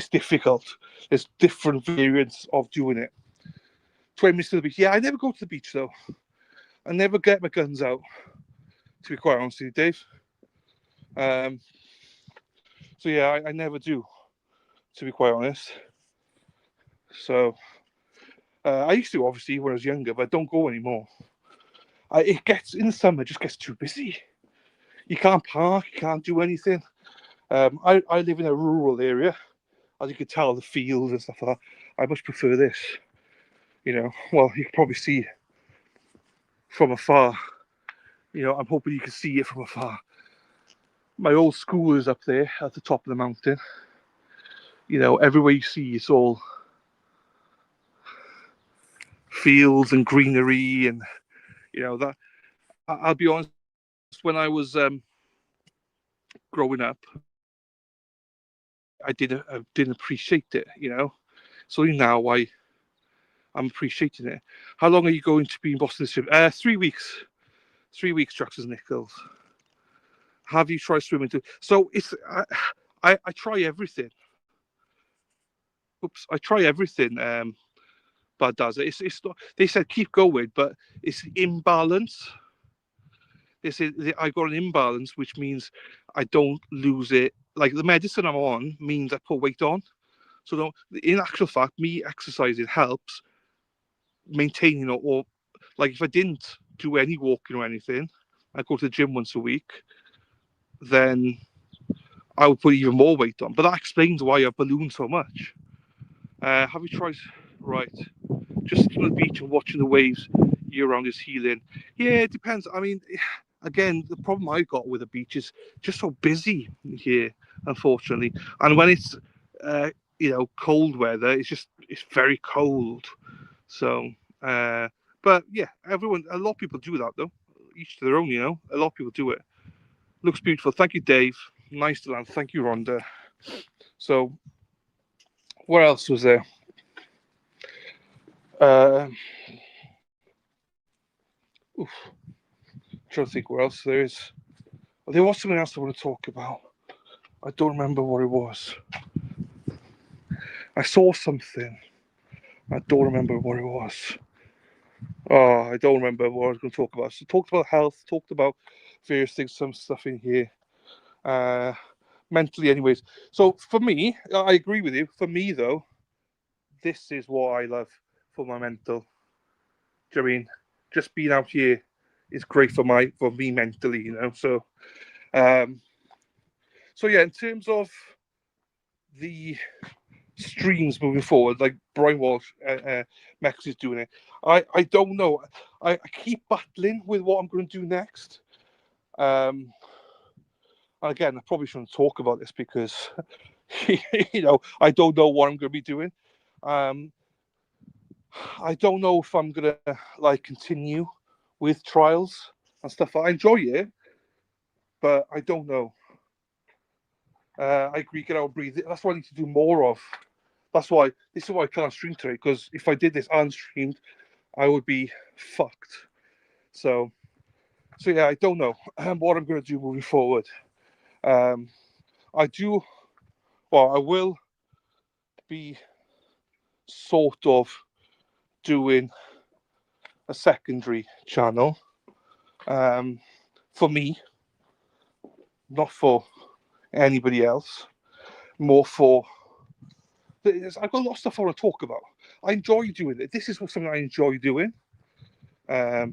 difficult. There's different variants of doing it. 20 minutes to the beach. Yeah, I never go to the beach though. I never get my guns out, to be quite honest with you, Dave. So yeah, I never do, to be quite honest. So I used to, obviously, when I was younger, but I don't go anymore. It gets, in the summer, it just gets too busy. You can't park, you can't do anything. I live in a rural area. As you can tell, the fields and stuff like that. I much prefer this. Well, you can probably see from afar. I'm hoping you can see it from afar. My old school is up there at the top of the mountain. Everywhere you see, it's all fields and greenery, and that. I'll be honest. When I was growing up, I didn't appreciate it. So now I'm appreciating it. How long are you going to be in Boston this trip? 3 weeks. 3 weeks, Jackson Nichols. Have you tried swimming too? So it's I try everything. I try everything. But does it? It's not. They said keep going, but it's imbalance. They say I got an imbalance, which means I don't lose it. Like the medicine I'm on means I put weight on. So in actual fact, me exercising helps maintaining or like if I didn't do any walking or anything, I go to the gym once a week, then I would put even more weight on. But that explains why I balloon so much. Have you tried? Right. Just sitting on the beach and watching the waves year round is healing. Yeah, it depends. I mean, again, the problem I got with the beach is just so busy here, unfortunately. And when it's cold weather, it's very cold. So, but yeah, a lot of people do that though. Each to their own, A lot of people do it. Looks beautiful. Thank you, Dave. Nice to land. Thank you, Rhonda. So, what else was there? Oof, trying to think what else there is. There was something else I want to talk about. I don't remember what it was. I saw something. I don't remember what it was. Oh, I don't remember what I was going to talk about. So, talked about health, talked about various things, some stuff in here. Mentally, anyways. So, for me, I agree with you. For me, though, this is what I love for my mental. Do you know what I mean? Just being out here is great for me mentally, Um, so yeah, in terms of the streams moving forward, like Brian Walsh, Mex is doing it. I don't know. I keep battling with what I'm going to do next. Again, I probably shouldn't talk about this because I don't know what I'm going to be doing. I don't know if I'm going to like continue with trials and stuff. I enjoy it, but I don't know. I agree, get out and breathe. That's what I need to do more of. This is why I can't stream today, because if I did this unstreamed, I would be fucked. So yeah, I don't know what I'm going to do moving forward. I will be sort of doing a secondary channel for me, not for anybody else, more for. I've got a lot of stuff I want to talk about. I enjoy doing it. This is something I enjoy doing. Oh,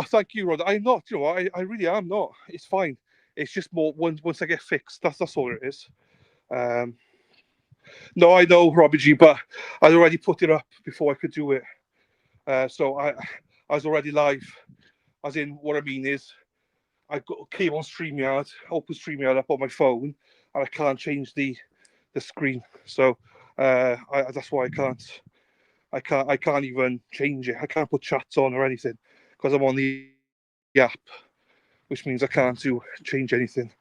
thank you, Rod. I'm not. I really am not. It's fine. It's just more once I get fixed. That's all it is. No, I know, Robbie G, but I'd already put it up before I could do it. So I was already live. As in, what I mean is, came on StreamYard, opened StreamYard up on my phone, and I can't change the screen. So that's why I can't even change it. I can't put chats on or anything because I'm on the app, which means I can't change anything.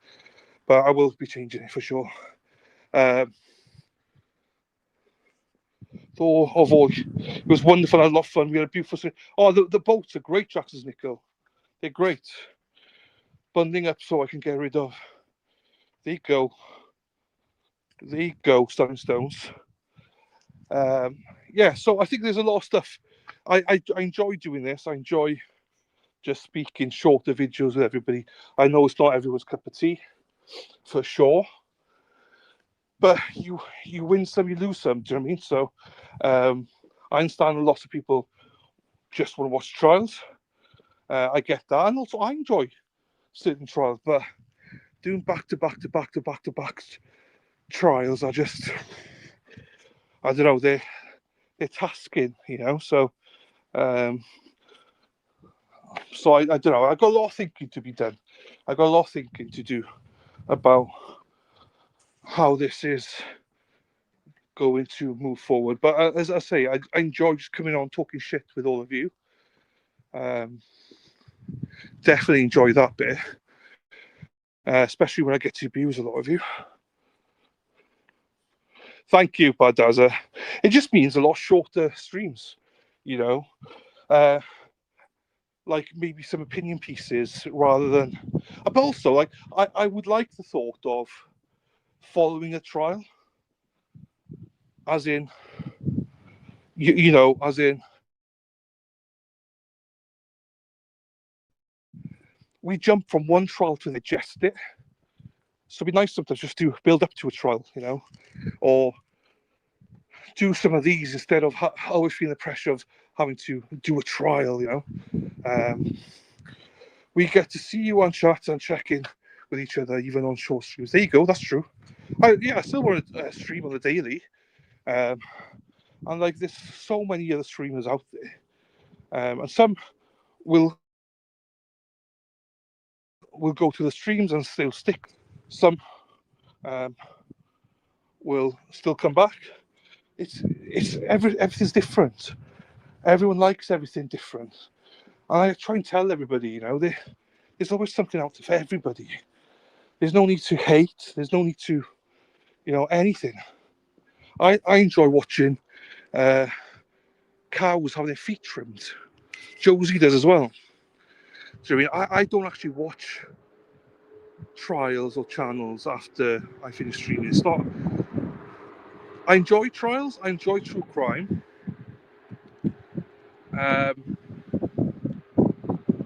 But I will be changing it for sure. It was wonderful. I had a lot of fun. We had a beautiful. Oh, the boats are great, Jackson's Nickel. They're great. Bundling up so I can get rid of. There you go. There you go, Stone Stones. Yeah, so I think there's a lot of stuff. I enjoy doing this. I enjoy just speaking shorter videos with everybody. I know it's not everyone's cup of tea, for sure. But you win some, you lose some. Do you know what I mean? So I understand a lot of people just want to watch trials. I get that, and also I enjoy certain trials, but doing back to back trials are just, I don't know, they're tasking, So I don't know. I got a lot of thinking to be done. I got a lot of thinking to do about how this is going to move forward. But as I say, I enjoy just coming on talking shit with all of you. Definitely enjoy that bit, especially when I get to abuse a lot of you. Thank you, Badaza. It just means a lot shorter streams, like maybe some opinion pieces rather than. But also, like I would like the thought of following a trial, as in, as in. We jump from one trial to digest it. So it'd be nice sometimes just to build up to a trial, or do some of these instead of always feeling the pressure of having to do a trial, We get to see you on chat and check in with each other, even on short streams. There you go, that's true. I still want to stream on the daily. And like, there's so many other streamers out there. And some will go to the streams and still stick. Some will still come back. everything's different. Everyone likes everything different. And I try and tell everybody, there's always something out there for everybody. There's no need to hate. There's no need to, anything. I enjoy watching cows having their feet trimmed. Josie does as well. Do you know what I mean? I don't actually watch trials or channels after I finish streaming. It's not. I enjoy trials. I enjoy true crime.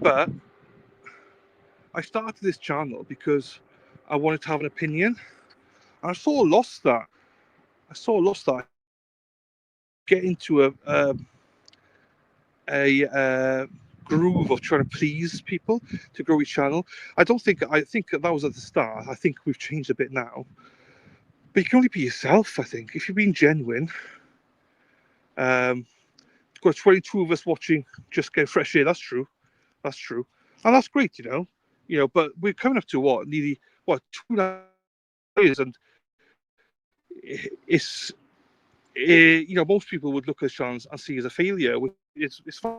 But I started this channel because I wanted to have an opinion. And I sort of lost that. Get into a groove of trying to please people to grow each channel. I think that was at the start. I think we've changed a bit now. But you can only be yourself, I think. If you're being genuine. Got 22 of us watching Just Get Fresh Air. That's true. And that's great, but we're coming up to nearly 2 years, and it's most people would look at channels and see it as a failure. It's fine.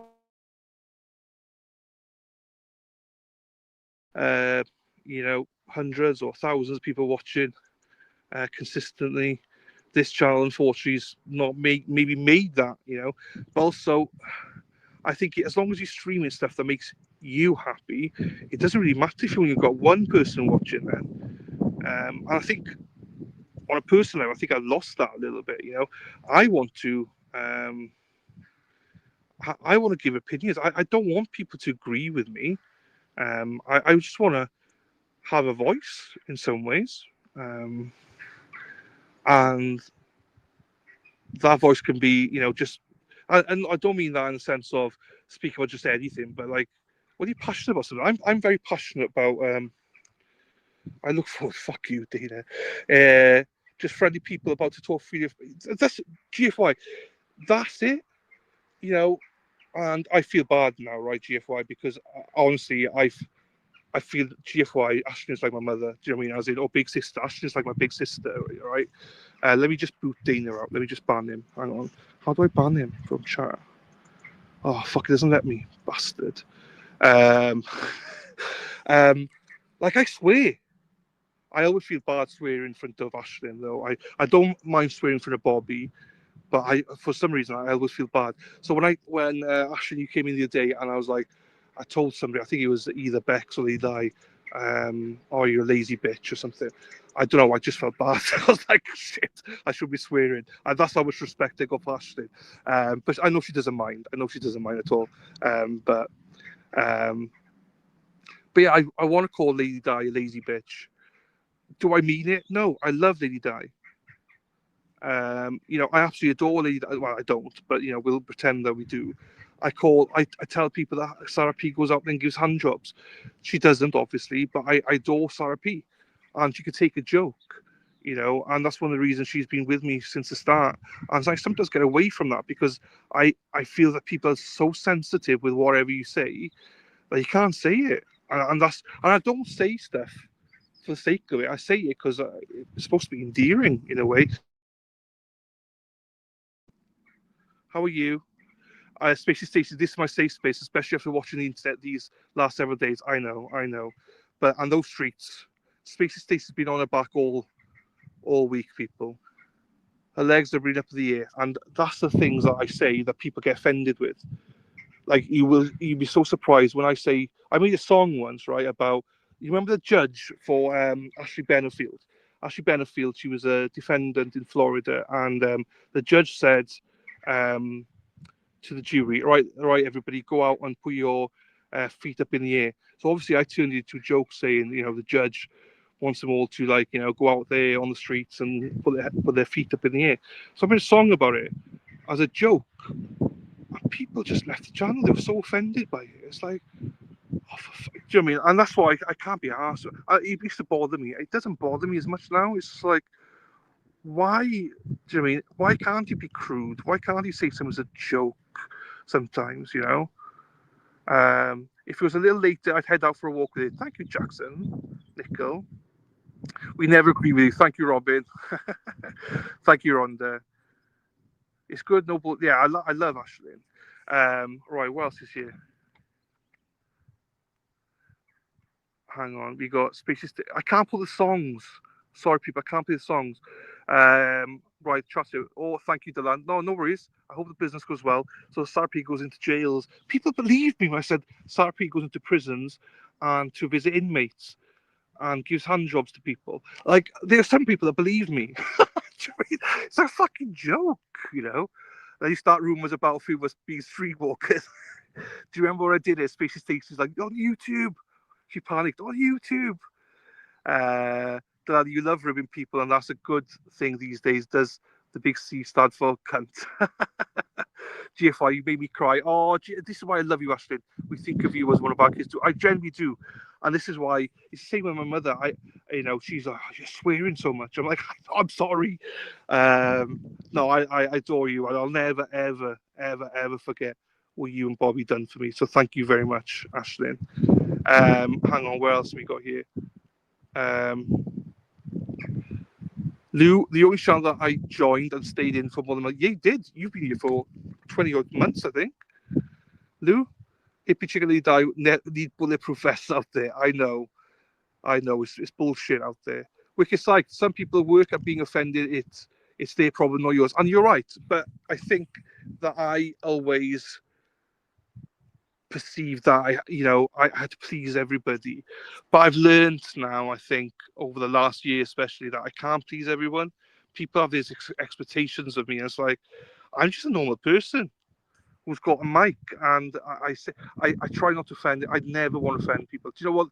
Hundreds or thousands of people watching consistently. This channel, unfortunately, is not maybe made that, but also I think as long as you're streaming stuff that makes you happy, it doesn't really matter if you've got one person watching then. And I think on a personal level, I think I lost that a little bit. I want to give opinions. I don't want people to agree with me. I just want to have a voice in some ways, and that voice can be, just. And I don't mean that in the sense of speaking about just anything, but like, what are you passionate about? Something. I'm very passionate about. I look forward. Fuck you, Dana. Just friendly people about to talk freely. That's GFY. That's it. And I feel bad now, right, GFY, because honestly, I feel GFY, Ashton is like my mother. Do you know what I mean? As in, big sister. Ashton is like my big sister, right? Let me just boot Dana out. Let me just ban him. Hang on. How do I ban him from chat? Oh, fuck, it doesn't let me. Bastard. Like, I swear. I always feel bad swearing in front of Ashlyn, though. I don't mind swearing in front of Bobby, but for some reason I always feel bad. So when Ashlyn, you came in the other day, and I told somebody, I think it was either Bex or Eli, oh, you're a lazy bitch or something. I don't know. I just felt bad. I was like, shit, I should be swearing. And that's how much respect I got for Ashlyn. But I know she doesn't mind. I know she doesn't mind at all. But yeah, I want to call Lady Di a lazy bitch. Do I mean it? No, I love Lady Di. I absolutely adore Lady Di. Well, I don't, but we'll pretend that we do. I tell people that Sarah P goes out and gives hand jobs. She doesn't, obviously, but I adore Sarah P, and she could take a joke, and that's one of the reasons she's been with me since the start. And I sometimes get away from that because I feel that people are so sensitive with whatever you say that you can't say it, and I don't say stuff for the sake of it. I say it because it's supposed to be endearing in a way. How are you? Spacey Stacey, this is my safe space, especially after watching the internet these last several days. I know. But on those streets, Spacey Stacey's been on her back all week, people. Her legs are really up in the air. And that's the things that I say that people get offended with. Like, you'd be so surprised when I say, I made a song once, right, about, you remember the judge for Ashley Benefield? Ashley Benefield, she was a defendant in Florida, and the judge said, to the jury, right, everybody, go out and put your feet up in the air. So obviously, I turned it into a joke, saying, the judge wants them all to go out there on the streets and put their feet up in the air. So I made a song about it as a joke, and people just left the channel. They were so offended by it. It's like, do you know what I mean? And that's why I can't be arsed. It used to bother me. It doesn't bother me as much now. It's just like, why? Do you know what I mean? Why can't you be crude? Why can't you say something's a joke? Sometimes, if it was a little later, I'd head out for a walk with it. Thank you, Jackson. Nickel. We never agree with you. Thank you, Robin. Thank you, Rhonda. It's good, no, but yeah, I love Ashley. Right, what else is here? Hang on, we got Species. I can't put the songs. Sorry, people, I can't play the songs. Right, trust you. Oh, thank you, Delan. No, no worries. I hope the business goes well. So Sarpi goes into jails. People believe me when I said Sarpi goes into prisons and to visit inmates and gives hand jobs to people. Like, there are some people that believe me. It's a fucking joke, you know. Then you start rumors about a few of us being streetwalkers. Do you remember what I did at Species Stations? Like, on YouTube. She panicked on YouTube. Dad, you love ribbing people, and that's a good thing these days. Does the big C stand for cunt? GFI, you made me cry. Oh, this is why I love you, Ashton. We think of you as one of our kids too. I genuinely do, and this is why it's the same with my mother. She's like, oh, you're swearing so much. I'm like, I'm sorry. No, I adore you, and I'll never, ever, ever, ever forget what you and Bobby done for me. So thank you very much, Ashlyn. Hang on, where else have we got here? Lou, the only channel that I joined and stayed in for more than you did. You've been here for 20 odd months, I think. Lou, hippie chicken die need bulletproof vests out there. I know, it's bullshit out there. Which is like some people work at being offended. It's their problem, not yours. And you're right, but I think that I always perceived that I had to please everybody, but I've learned now, I think, over the last year especially, that I can't please everyone. People have these expectations of me, and it's like I'm just a normal person who's got a mic, and I say I try not to offend. I never want to offend people. Do you know what?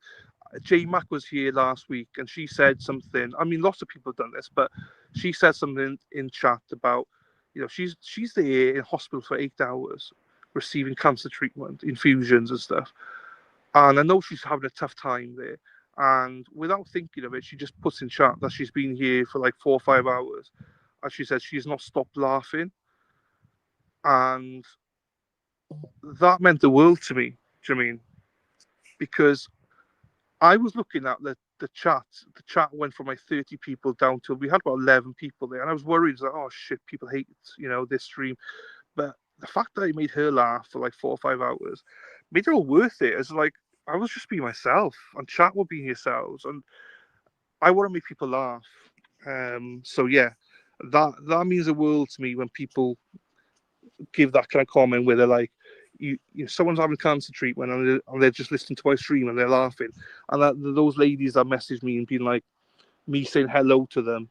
J Mac was here last week, and she said something. I mean, lots of people have done this, but she said something in chat about, she's there in hospital for 8 hours, receiving cancer treatment, infusions and stuff. And I know she's having a tough time there. And without thinking of it, she just puts in chat that she's been here for like 4 or 5 hours, and she says she's not stopped laughing, and that meant the world to me. Do you know what I mean? Because I was looking at the chat. The chat went from like 30 people down to, we had about 11 people there, and I was worried like, oh shit, people hate this stream. But the fact that I made her laugh for like 4 or 5 hours made it all worth it. It's like I was just being myself, and chat were being yourselves, and I want to make people laugh. So yeah, that means the world to me when people give that kind of comment where they're like, someone's having cancer treatment, and they're just listening to my stream and they're laughing, and those ladies that messaged me and being like, me saying hello to them,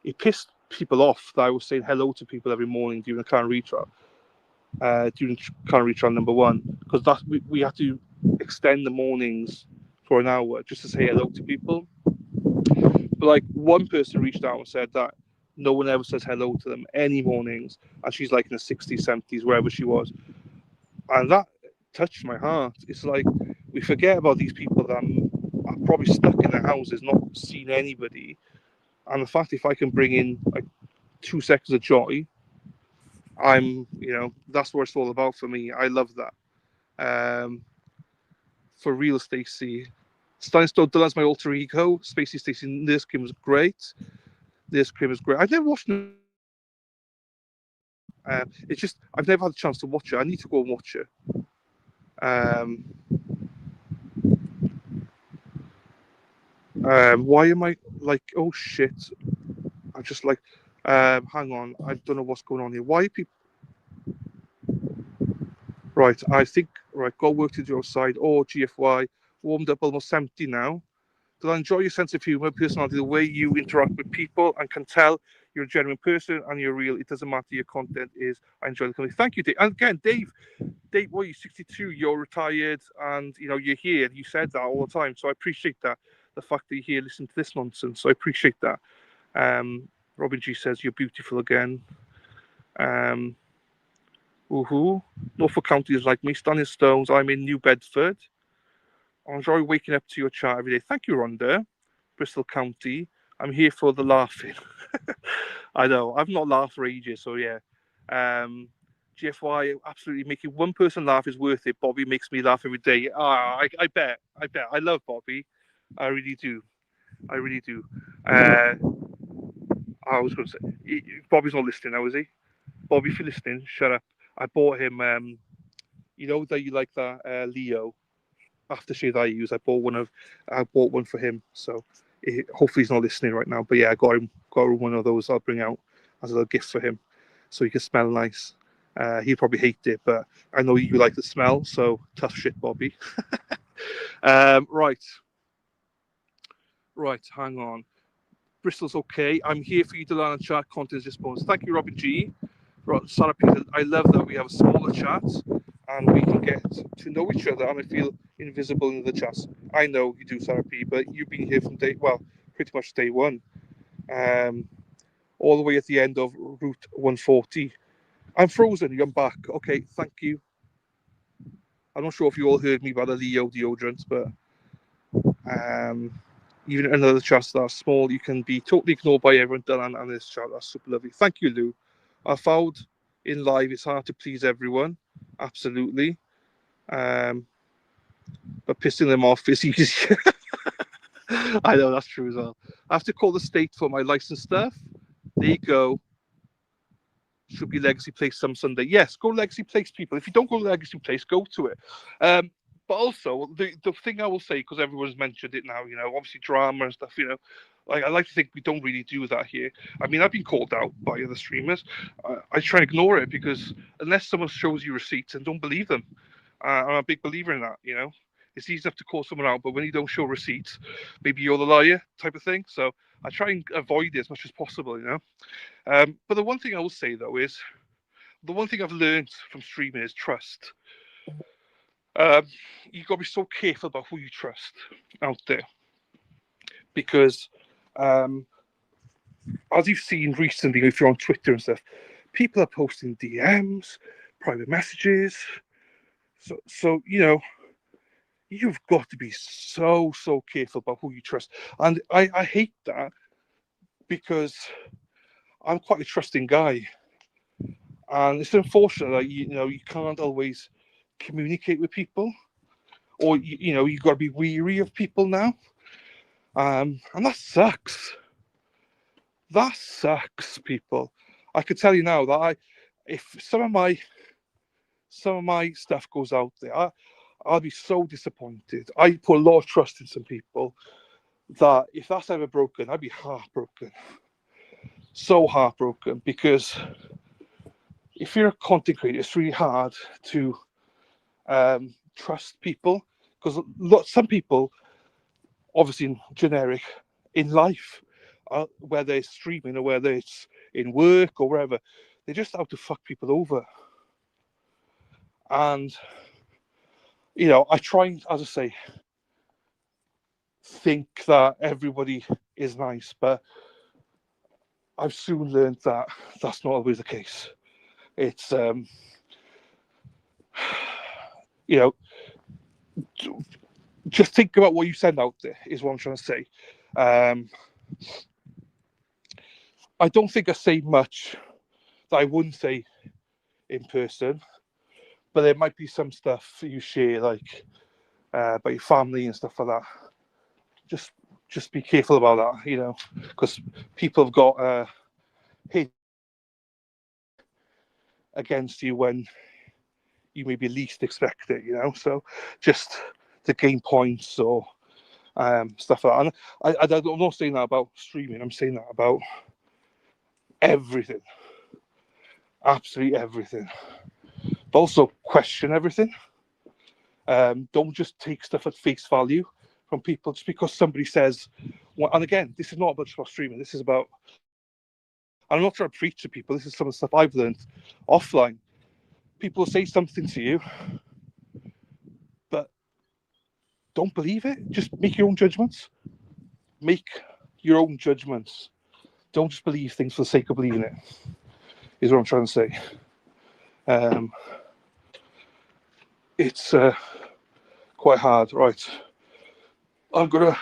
it pissed people off that I was saying hello to people every morning during the current retrial, during current retrial number 1, because we had to extend the mornings for an hour just to say hello to people. But like one person reached out and said that no one ever says hello to them any mornings, and she's like in the 60s, 70s, wherever she was, and that touched my heart. It's like we forget about these people that are probably stuck in their houses, not seeing anybody, and the fact if I can bring in like 2 seconds of joy, that's what it's all about for me. I love that. For real, Stacey. Steinstone Dylan's my alter ego. Spacey Stacey, Nurse Kim was great. Nurse Kim was great. I've never watched. It's just I've never had a chance to watch it. I need to go and watch it. Why am I like? Oh shit! I just like. Hang on. I don't know what's going on here. Why are people? Right. I think. Right. Got work to do outside. Oh, GFY. Warmed up almost empty now. That I enjoy your sense of humor, personality, the way you interact with people, and can tell you're a genuine person and you're real. It doesn't matter your content is. I enjoy the company. Thank you, Dave. And again, Dave, what are you, 62? You're retired, and you're here. You said that all the time, so I appreciate that. The fact that you're here, listening to this nonsense, so I appreciate that. Robin G says you're beautiful again. Norfolk County is like me, Standing Stones. I'm in New Bedford. I enjoy waking up to your chat every day. Thank you, Rhonda. Bristol County. I'm here for the laughing. I know. I've not laughed for ages, so yeah. GFY, absolutely making one person laugh is worth it. Bobby makes me laugh every day. I bet. I love Bobby. I really do. I was going to say, Bobby's not listening now, is he? Bobby, if you're listening, shut up. I bought him. You know that you like that Leo aftershave that I use. I bought one for him. So hopefully he's not listening right now. But yeah, I got him one of those. I'll bring out as a little gift for him, so he can smell nice. He'd probably hate it, but I know you like the smell. So tough shit, Bobby. Right. Hang on. Bristol's okay. I'm here for you to learn and chat. Content is bonus. Thank you, Robin G. Right, Sarah Peter, I love that we have a smaller chat and we can get to know each other, and I feel invisible in the chats. I know you do, Sarah P, but you've been here from pretty much day one, all the way at the end of Route 140. I'm frozen. I'm back. Okay, thank you. I'm not sure if you all heard me about the Leo deodorant, but even in another chats that are small, you can be totally ignored by everyone done on this chat. That's super lovely. Thank you, Lou. I found in live it's hard to please everyone, absolutely. But pissing them off is easier. I know that's true as well. I have to call the state for my license stuff. There you go. Should be Legacy Place some Sunday. Yes, go Legacy Place, people. If you don't go Legacy Place, go to it. But also, the thing I will say, because everyone's mentioned it now, obviously drama and stuff, like I like to think we don't really do that here. I mean, I've been called out by other streamers. I try and ignore it because unless someone shows you receipts, and don't believe them. I'm a big believer in that, It's easy enough to call someone out, but when you don't show receipts, maybe you're the liar type of thing. So I try and avoid it as much as possible, But the one thing I will say, though, is the one thing I've learned from streaming is trust. You've got to be so careful about who you trust out there, because as you've seen recently, if you're on Twitter and stuff, people are posting DMs, private messages. So you've got to be so careful about who you trust, and I hate that because I'm quite a trusting guy, and it's unfortunate that you can't always communicate with people, or you've got to be weary of people now, and that sucks. That sucks, people. I could tell you now that if some of my stuff goes out there, I'll be so disappointed. I put a lot of trust in some people that if that's ever broken, I'd be heartbroken. So heartbroken, because if you're a content creator, it's really hard to trust people, because some people, obviously generic in life, whether it's streaming or whether it's in work or wherever, they're just out to fuck people over. And I try, as I say, think that everybody is nice, but I've soon learned that that's not always the case. It's just think about what you send out there is what I'm trying to say. I don't think I say much that I wouldn't say in person, but there might be some stuff you share, like about your family and stuff like that. Just be careful about that, because people have got hate against you when you maybe least expect it, So just to gain points or stuff like that. And I'm not saying that about streaming. I'm saying that about everything, absolutely everything. But also question everything. Don't just take stuff at face value from people just because somebody says. And again, this is not about streaming. This is about. I'm not trying to preach to people. This is some of the stuff I've learned offline. People say something to you, but don't believe it. Just make your own judgments. Make your own judgments. Don't just believe things for the sake of believing it, is what I'm trying to say. It's quite hard. Right. I'm going to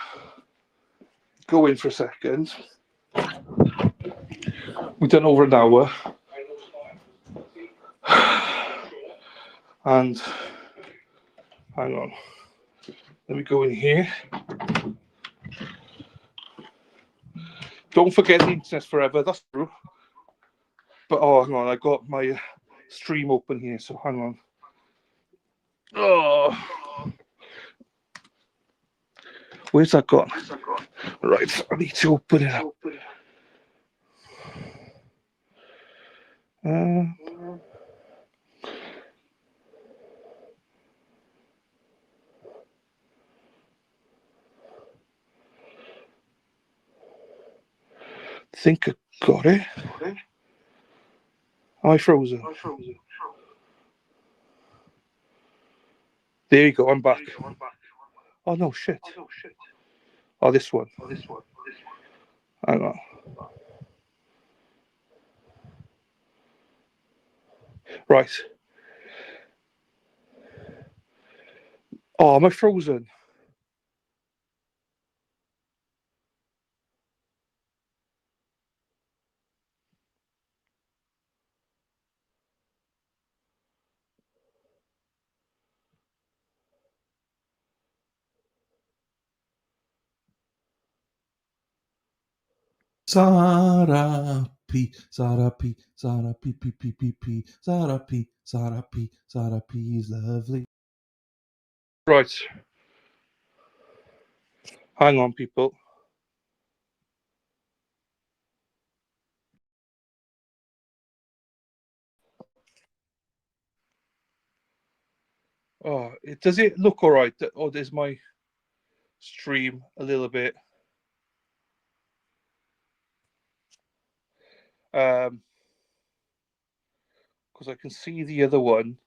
go in for a second. We've done over an hour. And hang on. Let me go in here. Don't forget the internet's forever. That's true. But oh, hang on, I got my stream open here, so hang on. Oh, where's that gone? Right, I need to open it up. Think I got it. Am I frozen? There you go, I'm back. Oh no, shit. Oh, this one. Hang on. Right. Oh, am I frozen? Sarah P, Sarah P, Sarah P, P, P, P, P, Sarah P, Sarah P, Sarah P is lovely. Right. Hang on, people. Oh, does it look all right? Oh, there's my stream a little bit. Because I can see the other one.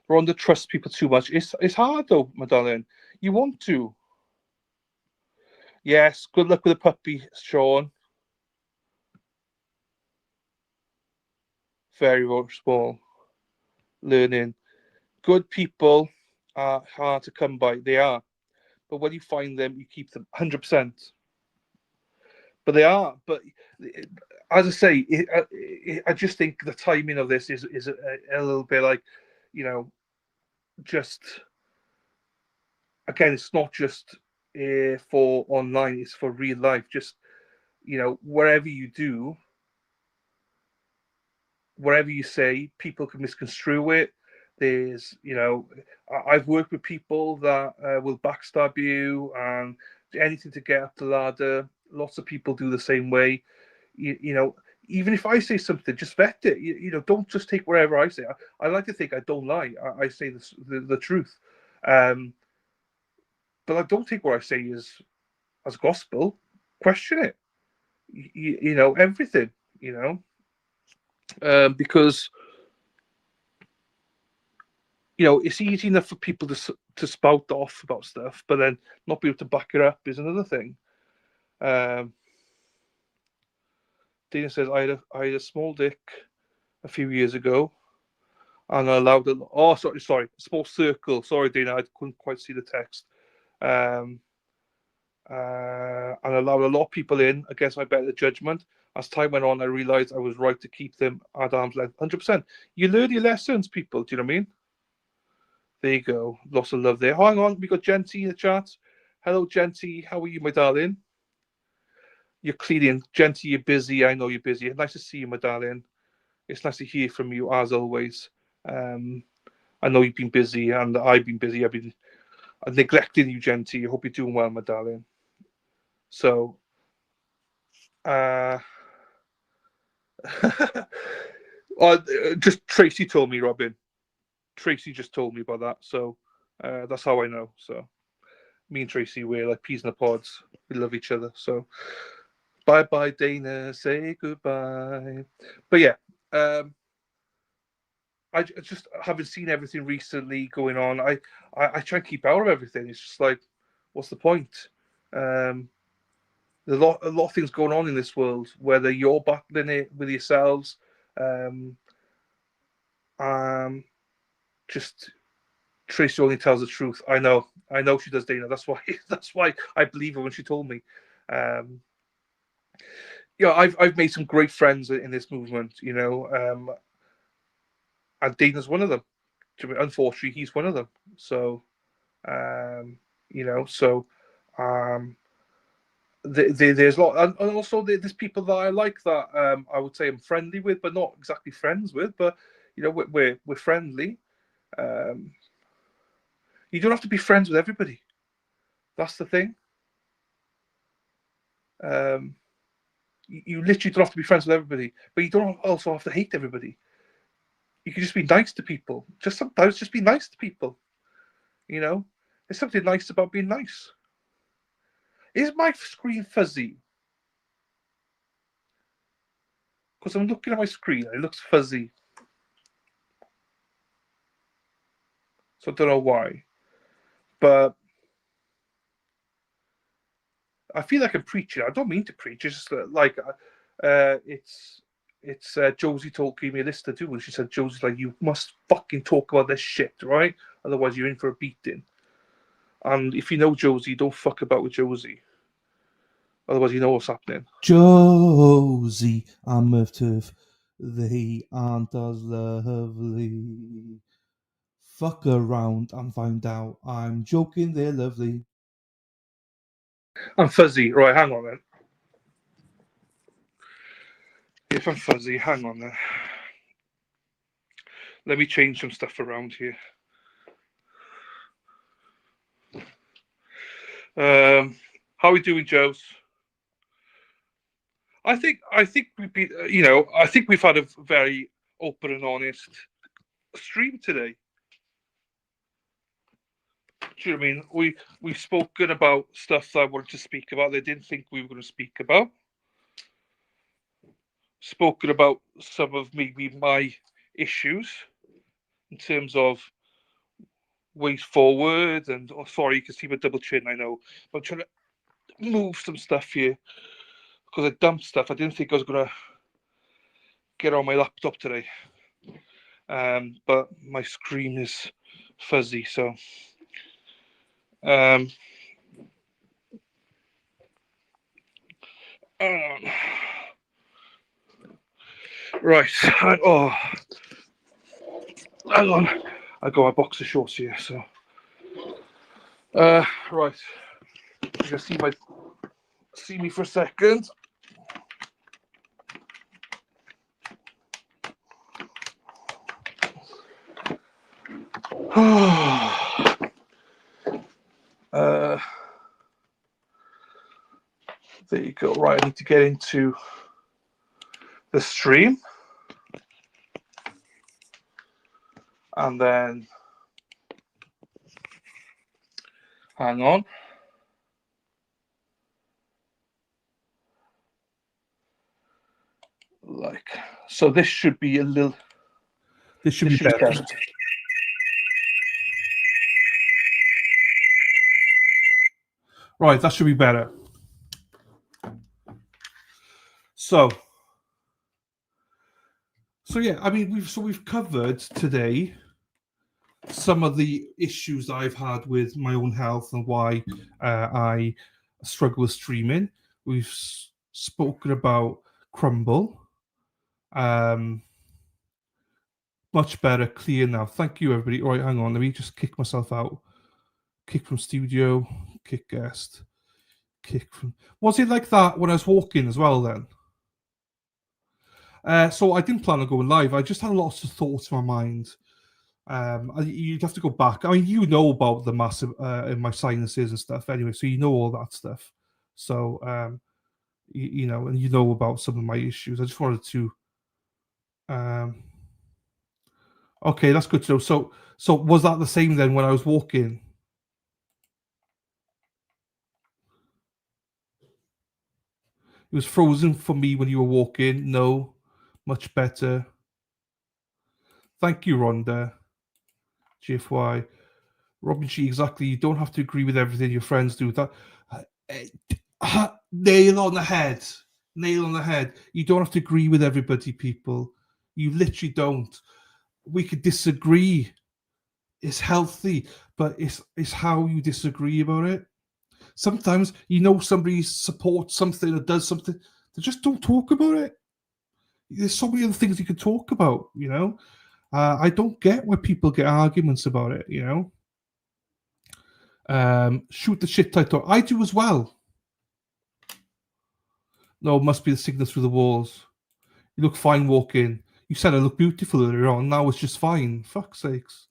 Rhonda trusts people too much. It's hard though, my darling. You want to. Yes, good luck with the puppy, Sean. Very, very small. Learning. Good people are hard to come by. They are. But when you find them, you keep them 100%. But they are. But as I say, I just think the timing of this is a little bit like, you know, just again, it's not just for online; it's for real life. Just wherever you do, whatever you say, people can misconstrue it. I've worked with people that will backstab you and anything to get up the ladder. Lots of people do the same way. Even if I say something, just vet it. Don't just take whatever I say. I like to think I don't lie. I say the truth. Um, but I don't take what I say as gospel. Question it. Everything. Because it's easy enough for people to spout off about stuff, but then not be able to back it up is another thing. Dana says I had a small dick a few years ago, and I allowed it. Oh, sorry, small circle. Sorry, Dana, I couldn't quite see the text. And allowed a lot of people in against my better judgment. As time went on, I realized I was right to keep them at arm's length. 100%. You learn your lessons, people. Do you know what I mean? There you go. Lots of love there. Hang on, we got Genty in the chat. Hello, Genty. How are you, my darling? You're cleaning. Genty, you're busy. I know you're busy. Nice to see you, my darling. It's nice to hear from you, as always. I know you've been busy, and I've been busy. I've been neglecting you, Genty. I hope you're doing well, my darling. So, just Tracy told me, Robin. Tracy just told me about that, so that's how I know. So me and Tracy, we're like peas in the pods. We love each other. So bye bye, Dana. Say goodbye. But yeah, I just haven't seen everything recently going on. I try and keep out of everything. It's just like, what's the point? There's a lot of things going on in this world. Whether you're battling it with yourselves, just Tracy only tells the truth. I know she does, Dana. That's why I believe her when she told me. I've made some great friends in this movement. And Dana's one of them. Unfortunately, he's one of them. So, um, so there's a lot, and also there's people that I like that I would say I'm friendly with, but not exactly friends with. But you know, we're friendly. You don't have to be friends with everybody. That's the thing. You literally don't have to be friends with everybody, but you don't also have to hate everybody. You can just be nice to people. Just sometimes, just be nice to people. You know, there's something nice about being nice. Is my screen fuzzy? Because I'm looking at my screen and it looks fuzzy. So I don't know why. But I feel like I'm preaching. I don't mean to preach. It's just like it's Josie gave me a list to do, and she said, Josie's like, you must fucking talk about this shit, right? Otherwise you're in for a beating. And if you know Josie, don't fuck about with Josie. Otherwise you know what's happening. Josie and Murph Turf, they aren't as lovely. Fuck around and find out. I'm joking, they're lovely. I'm fuzzy. Right, hang on then. If I'm fuzzy, hang on then. Let me change some stuff around here. How are we doing, Joes? I think we've been, I think we've had a very open and honest stream today. Do you know what I mean? We've spoken about stuff that I wanted to speak about. They didn't think we were going to speak about. Spoken about some of maybe my issues in terms of ways forward. And sorry, you can see my double chin. I know, but I'm trying to move some stuff here because I dumped stuff. I didn't think I was going to get on my laptop today. But my screen is fuzzy, so right. Oh, hang on. I got my boxer shorts here, so right. You can see me for a second. There you go. Right, I need to get into the stream. And then, hang on. Like, so this should be a little. This should be better. Right, that should be better. So yeah, I mean, we've covered today some of the issues that I've had with my own health and why I struggle with streaming. We've spoken about Crumble. Much better, clear now. Thank you, everybody. All right, hang on. Let me just kick myself out. Kick from studio, kick guest, kick from... Was it like that when I was walking as well then? So I didn't plan on going live. I just had lots of thoughts in my mind. You'd have to go back. I mean, you know about the massive in my sinuses and stuff anyway, so you know all that stuff. So you know, and you know about some of my issues. I just wanted to okay, that's good to know. So was that the same then when I was walking? It was frozen for me when you were walking. No, much better. Thank you, Rhonda. GFY. Robin G, exactly. You don't have to agree with everything your friends do. That nail on the head. Nail on the head. You don't have to agree with everybody, people. You literally don't. We could disagree. It's healthy, but it's how you disagree about it. Sometimes you know somebody supports something or does something, they just don't talk about it. There's so many other things you can talk about, you know. I don't get why people get arguments about it, you know. Shoot the shit title. I do as well. No, it must be the signal through the walls. You look fine walking. You said I look beautiful earlier on. Now it's just fine. Fuck's sakes.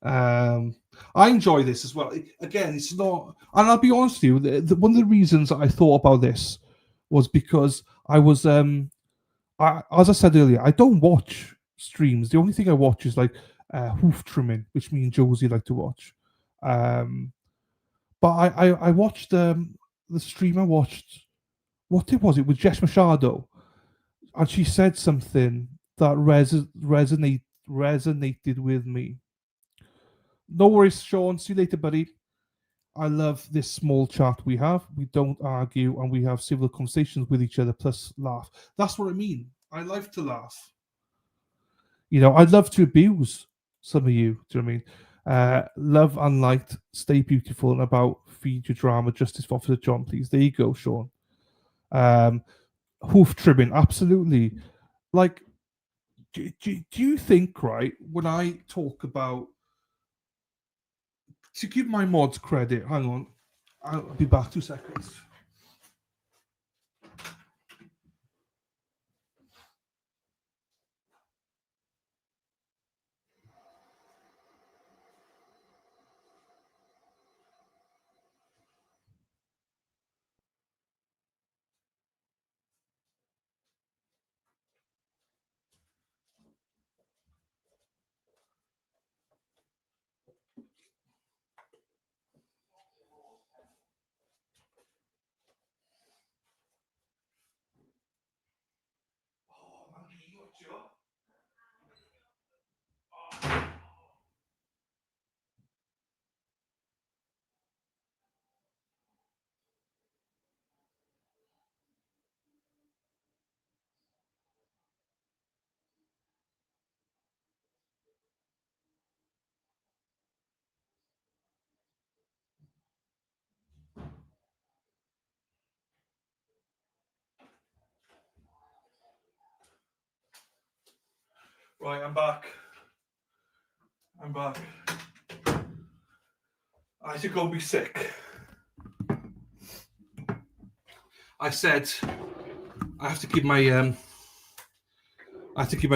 I enjoy this as well. Again, it's not, and I'll be honest with you. One of the reasons I thought about this was because I was, as I said earlier, I don't watch streams. The only thing I watch is like hoof trimming, which me and Josie like to watch. But I watched the stream. I watched, what it was. It was Jess Machado, and she said something that resonated with me. No worries, Sean. See you later, buddy. I love this small chat we have. We don't argue and we have civil conversations with each other, plus laugh. That's what I mean. I like to laugh. You know, I'd love to abuse some of you. Do you know what I mean? Love and light, stay beautiful, and about feed your drama, justice for Officer John, please. There you go, Sean. Hoof trimming, absolutely. Like, do you think, right, when I talk about, to give my mods credit, hang on, I'll be back 2 seconds. Right, I'm back. I should go and be sick. I said I have to give my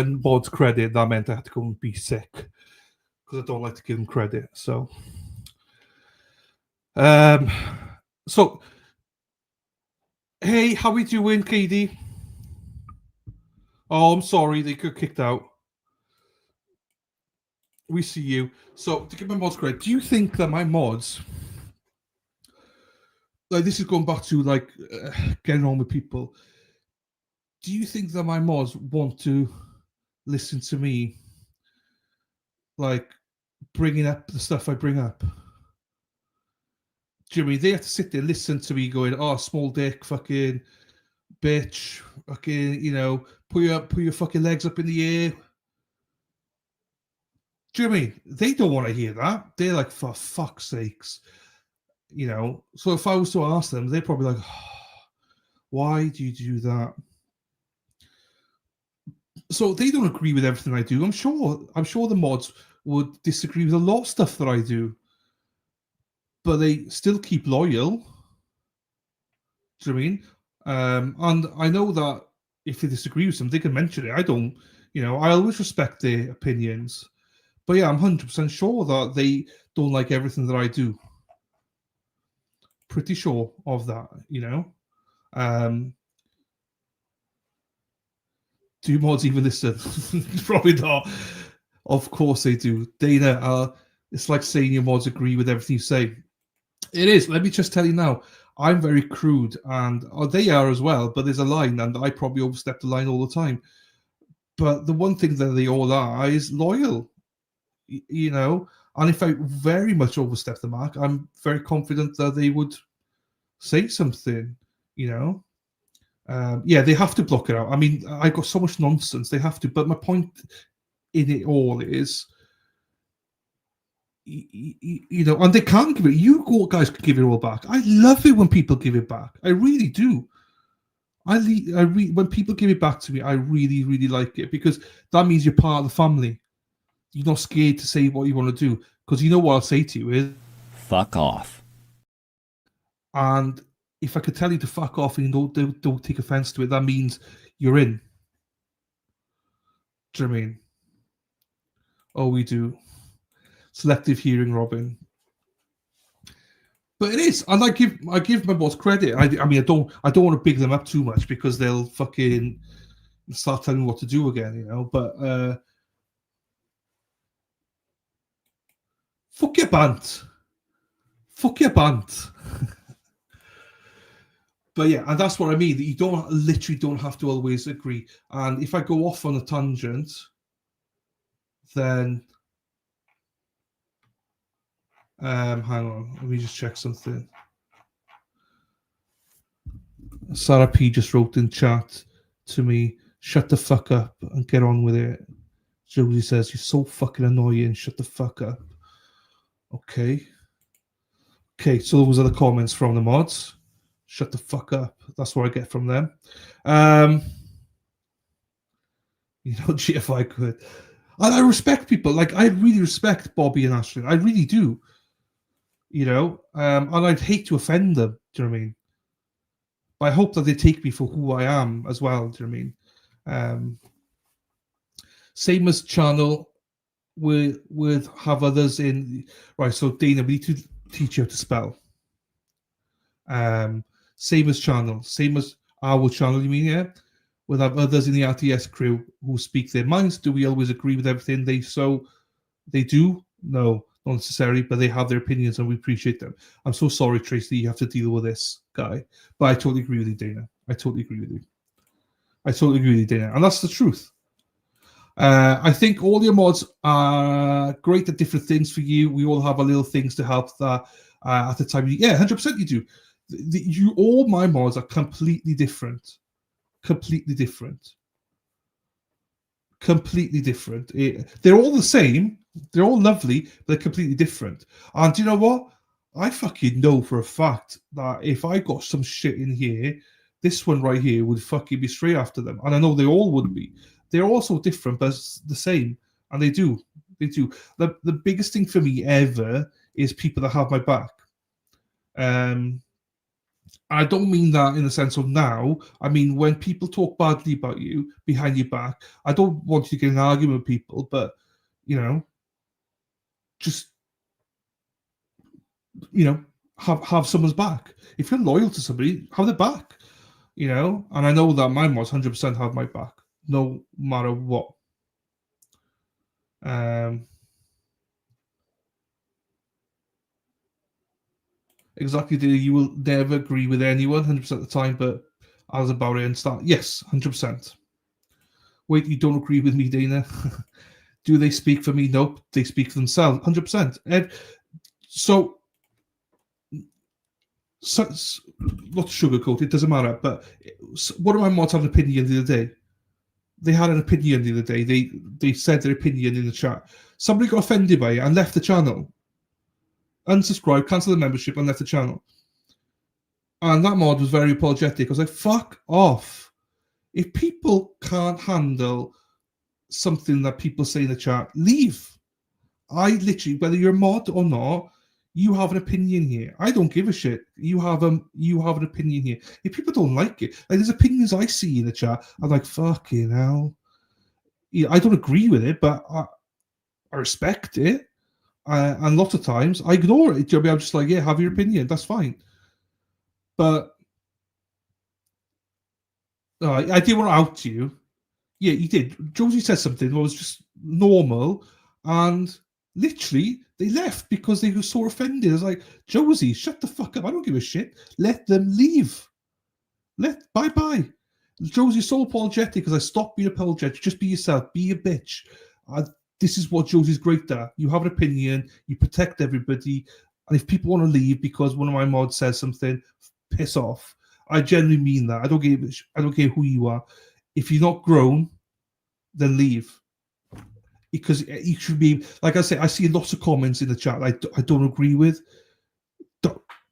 mods credit. That meant I had to go and be sick because I don't like to give them credit. So, hey, how we doing, KD? Oh, I'm sorry, they got kicked out. We see you. So, to give my mods credit, do you think that my mods, like, this is going back to like getting on with people, do you think that my mods want to listen to me, like, bringing up the stuff I bring up? Jimmy, they have to sit there, listen to me going, oh, small dick, fucking bitch, fucking, you know, put your fucking legs up in the air. Jimmy, they don't want to hear that. They're like, for fuck's sakes. You know, so if I was to ask them, they're probably like, oh, why do you do that? So they don't agree with everything I do. I'm sure the mods would disagree with a lot of stuff that I do, but they still keep loyal. Do you know what I mean? And I know that if they disagree with them, they can mention it. I don't, you know, I always respect their opinions. But yeah, I'm 100% sure that they don't like everything that I do. Pretty sure of that, you know. Do mods even listen? Probably not. Of course they do. Dana, it's like saying your mods agree with everything you say. It is. Let me just tell you now, I'm very crude, and they are as well, but there's a line, and I probably overstep the line all the time. But the one thing that they all are is loyal, you know. And if I very much overstep the mark, I'm very confident that they would say something, you know. Yeah, they have to block it out. I mean, I got so much nonsense. They have to. But my point in it all is, you know, and they can't give it. You guys can give it all back. I love it when people give it back. I really do. When people give it back to me, I really, really like it, because that means you're part of the family. You're not scared to say what you want to do, because you know what I'll say to you is, fuck off. And if I could tell you to fuck off and don't take offense to it, that means you're in. Do you know what I mean? Oh, we do. Selective hearing, Robin. But it is, and I give my boss credit. I mean, I don't want to big them up too much because they'll fucking start telling me what to do again, you know. But fuck your bant. Fuck your bant. But yeah, and that's what I mean. That you literally don't have to always agree. And if I go off on a tangent, then hang on, let me just check something. Sarah P just wrote in chat to me, "Shut the fuck up and get on with it." Josie says, "You're so fucking annoying. Shut the fuck up." Okay, so those are the comments from the mods. Shut the fuck up. That's what I get from them. GFI could. And I respect people. Like, I really respect Bobby and Ashley. I really do. And I'd hate to offend them. Do you know what I mean? But I hope that they take me for who I am as well. Do you know what I mean? Same as channel, with have others in. Right, so Dana, we need to teach you how to spell. Same as channel, same as our channel, you mean, yeah? We'll have others in the RTS crew who speak their minds. Do we always agree with everything they do? No, not necessarily, but they have their opinions and we appreciate them. I'm so sorry, Tracy, you have to deal with this guy. But I totally agree with you, Dana. I totally agree with you, Dana. And that's the truth. I think all your mods are great at different things for you. We all have our little things to help that at the time. Yeah, 100% you do. All my mods are completely different. Completely different. They're all the same. They're all lovely, but they're completely different. And do you know what? I fucking know for a fact that if I got some shit in here, this one right here would fucking be straight after them. And I know they all would be. They're also different, but it's the same. And they do. The biggest thing for me ever is people that have my back. I don't mean that in the sense of now. I mean, when people talk badly about you behind your back, I don't want you to get in an argument with people, but, just, have someone's back. If you're loyal to somebody, have their back, and I know that my mods 100% have my back, no matter what. Exactly, you will never agree with anyone 100% of the time, but as about it and start, yes, 100%. Wait, you don't agree with me, Dana? Do they speak for me? Nope, they speak for themselves, 100%. And so not sugarcoat, it doesn't matter, but one of my mods had an opinion the other day. They had an opinion the other day. They said their opinion in the chat. Somebody got offended by it and left the channel. Unsubscribed, cancelled the membership, and left the channel. And that mod was very apologetic. I was like, fuck off. If people can't handle something that people say in the chat, leave. I literally, whether you're a mod or not, you have an opinion here. I don't give a shit. You have an opinion here. If people don't like it, like there's opinions I see in the chat, I'm like, fucking hell. I don't agree with it, but I respect it. And lots of times I ignore it. I'm just like, yeah, have your opinion. That's fine. But I didn't want to out you. Yeah, you did. Josie said something that was just normal, and literally they left because they were so offended. I was like, Josie, shut the fuck up. I don't give a shit. Let them leave. Bye-bye. Josie's so apologetic because I stopped being apologetic. Just be yourself. Be a bitch. This is what Josie's great at. You have an opinion. You protect everybody. And if people want to leave because one of my mods says something, piss off. I genuinely mean that. I don't care who you are. If you're not grown, then leave. Because you should be, like I say, I see lots of comments in the chat I don't agree with.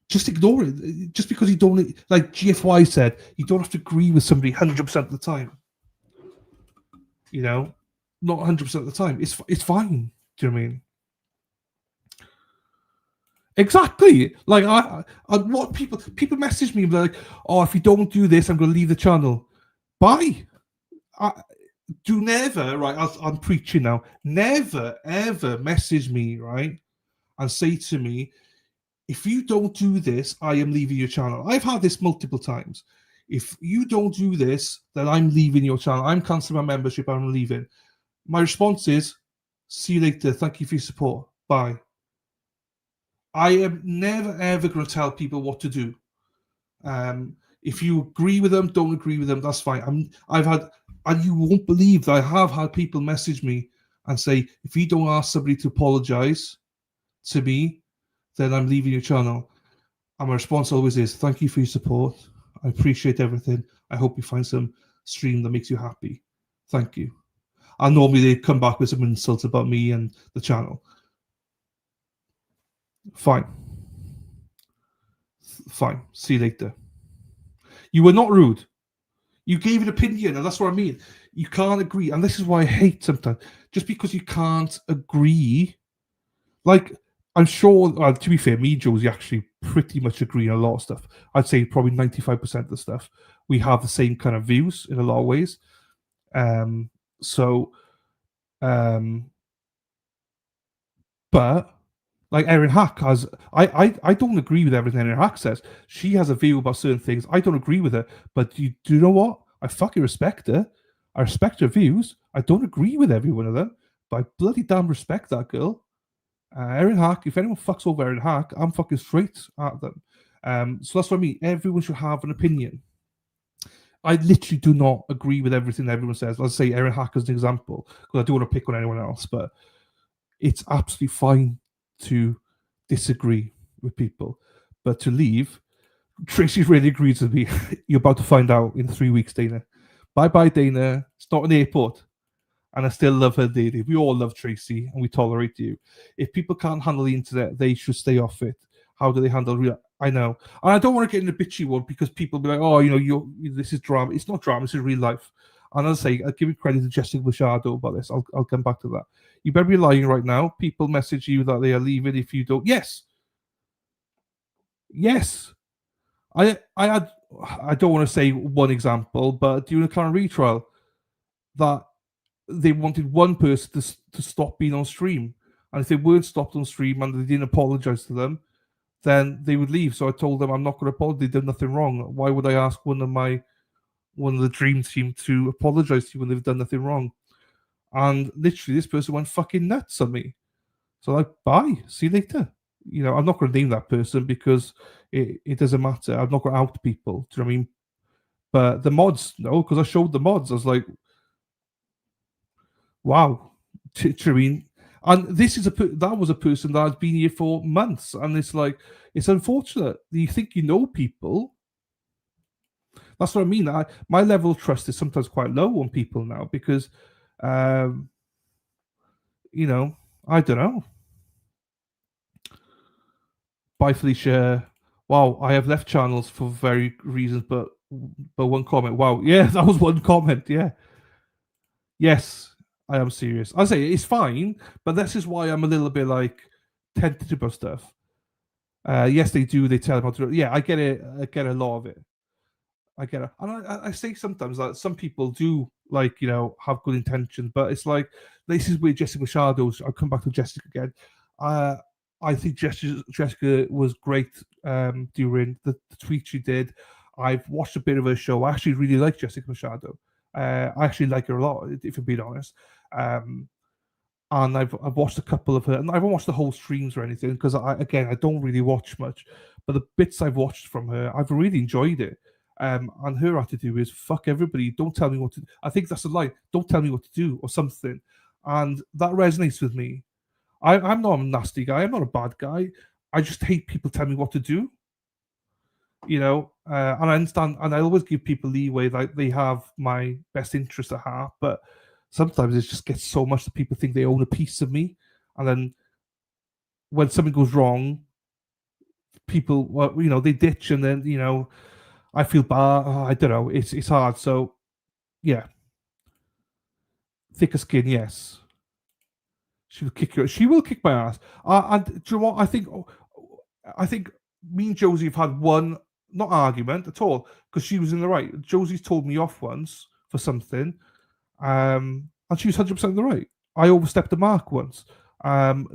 Just ignore it. Just because you don't, like GFY said, you don't have to agree with somebody 100% of the time. Not 100% of the time. It's fine. Do you know what I mean? Exactly. Like what people message me like, oh, if you don't do this, I'm going to leave the channel. Bye. Do never, right? I'm preaching now. Never ever message me, right, and say to me, if you don't do this, I am leaving your channel. I've had this multiple times. If you don't do this, then I'm leaving your channel. I'm cancelling my membership. I'm leaving. My response is, see you later. Thank you for your support. Bye. I am never ever going to tell people what to do. If you agree with them, don't agree with them. That's fine. I've had, and you won't believe that I have had people message me and say, if you don't ask somebody to apologize to me, then I'm leaving your channel. And my response always is, thank you for your support. I appreciate everything. I hope you find some stream that makes you happy. Thank you. And normally they come back with some insults about me and the channel. Fine. Fine. See you later. You were not rude. You gave an opinion, and that's what I mean. You can't agree. And this is why I hate sometimes. Just because you can't agree, like, I'm sure, to be fair, me and Josie actually pretty much agree on a lot of stuff. I'd say probably 95% of the stuff. We have the same kind of views in a lot of ways. But like Erin Hack has, I don't agree with everything Erin Hack says. She has a view about certain things. I don't agree with her, but do you know what? I fucking respect her. I respect her views. I don't agree with every one of them, but I bloody damn respect that girl. Erin Hack, if anyone fucks over Erin Hack, I'm fucking straight at them. So that's what I mean. Everyone should have an opinion. I literally do not agree with everything everyone says. Let's say Erin Hack as an example, because I don't want to pick on anyone else, but it's absolutely fine to disagree with people, but to leave. Tracy really agrees with me. You're about to find out in 3 weeks, Dana. Bye bye, Dana. It's not an airport. And I still love her daily. We all love Tracy and we tolerate you. If people can't handle the internet, they should stay off it. How do they handle real? I know. And I don't want to get in a bitchy one because people be like, oh, this is drama. It's not drama, it's in real life. And as I say, I'll give you credit to Jessica Machado about this. I'll come back to that. You better be lying right now. People message you that they are leaving if you don't. Yes. Yes. I don't want to say one example, but during a current retrial, that they wanted one person to stop being on stream. And if they weren't stopped on stream and they didn't apologize to them, then they would leave. So I told them I'm not going to apologize. They did nothing wrong. Why would I ask one of the dream team to apologize to you when they've done nothing wrong? And literally, this person went fucking nuts on me. So like, bye, see you later. I'm not going to name that person because it doesn't matter. I'm not going to out people. Do you know what I mean? But the mods, no, because I showed the mods. I was like, wow. Do you know what I mean? And this is that was a person that has been here for months, and it's like it's unfortunate. You think you know people. That's what I mean. My level of trust is sometimes quite low on people now because, I don't know. Bye, Felicia. Wow, I have left channels for very reasons, but one comment. Wow, yeah, that was one comment. Yeah, yes, I am serious. I say it's fine, but this is why I'm a little bit like tentative about stuff. Yes, they do. They tell them how to. Yeah, I get it. I get a lot of it. I get it, and I say sometimes that some people do have good intentions, but it's like this is where Jessica Shadows. I'll come back to Jessica again. I think Jessica was great during the tweet she did. I've watched a bit of her show. I actually really like Jessica Machado. I actually like her a lot, if I'm being honest. And I've watched a couple of her, and I haven't watched the whole streams or anything because I don't really watch much. But the bits I've watched from her, I've really enjoyed it. And her attitude is fuck everybody. Don't tell me what to. I think that's a lie. Don't tell me what to do or something, and that resonates with me. I'm not a nasty guy. I'm not a bad guy. I just hate people tell me what to do. And I understand, and I always give people leeway that they have my best interest at heart, but sometimes it just gets so much that people think they own a piece of me, and then when something goes wrong, people, they ditch, and then I feel bad. Oh, I don't know. It's hard. So yeah, thicker skin, yes. She will kick my ass. And do you know what? I think I think me and Josie have had one, not argument at all, because she was in the right. Josie's told me off once for something, and she was 100% in the right. I overstepped the mark once.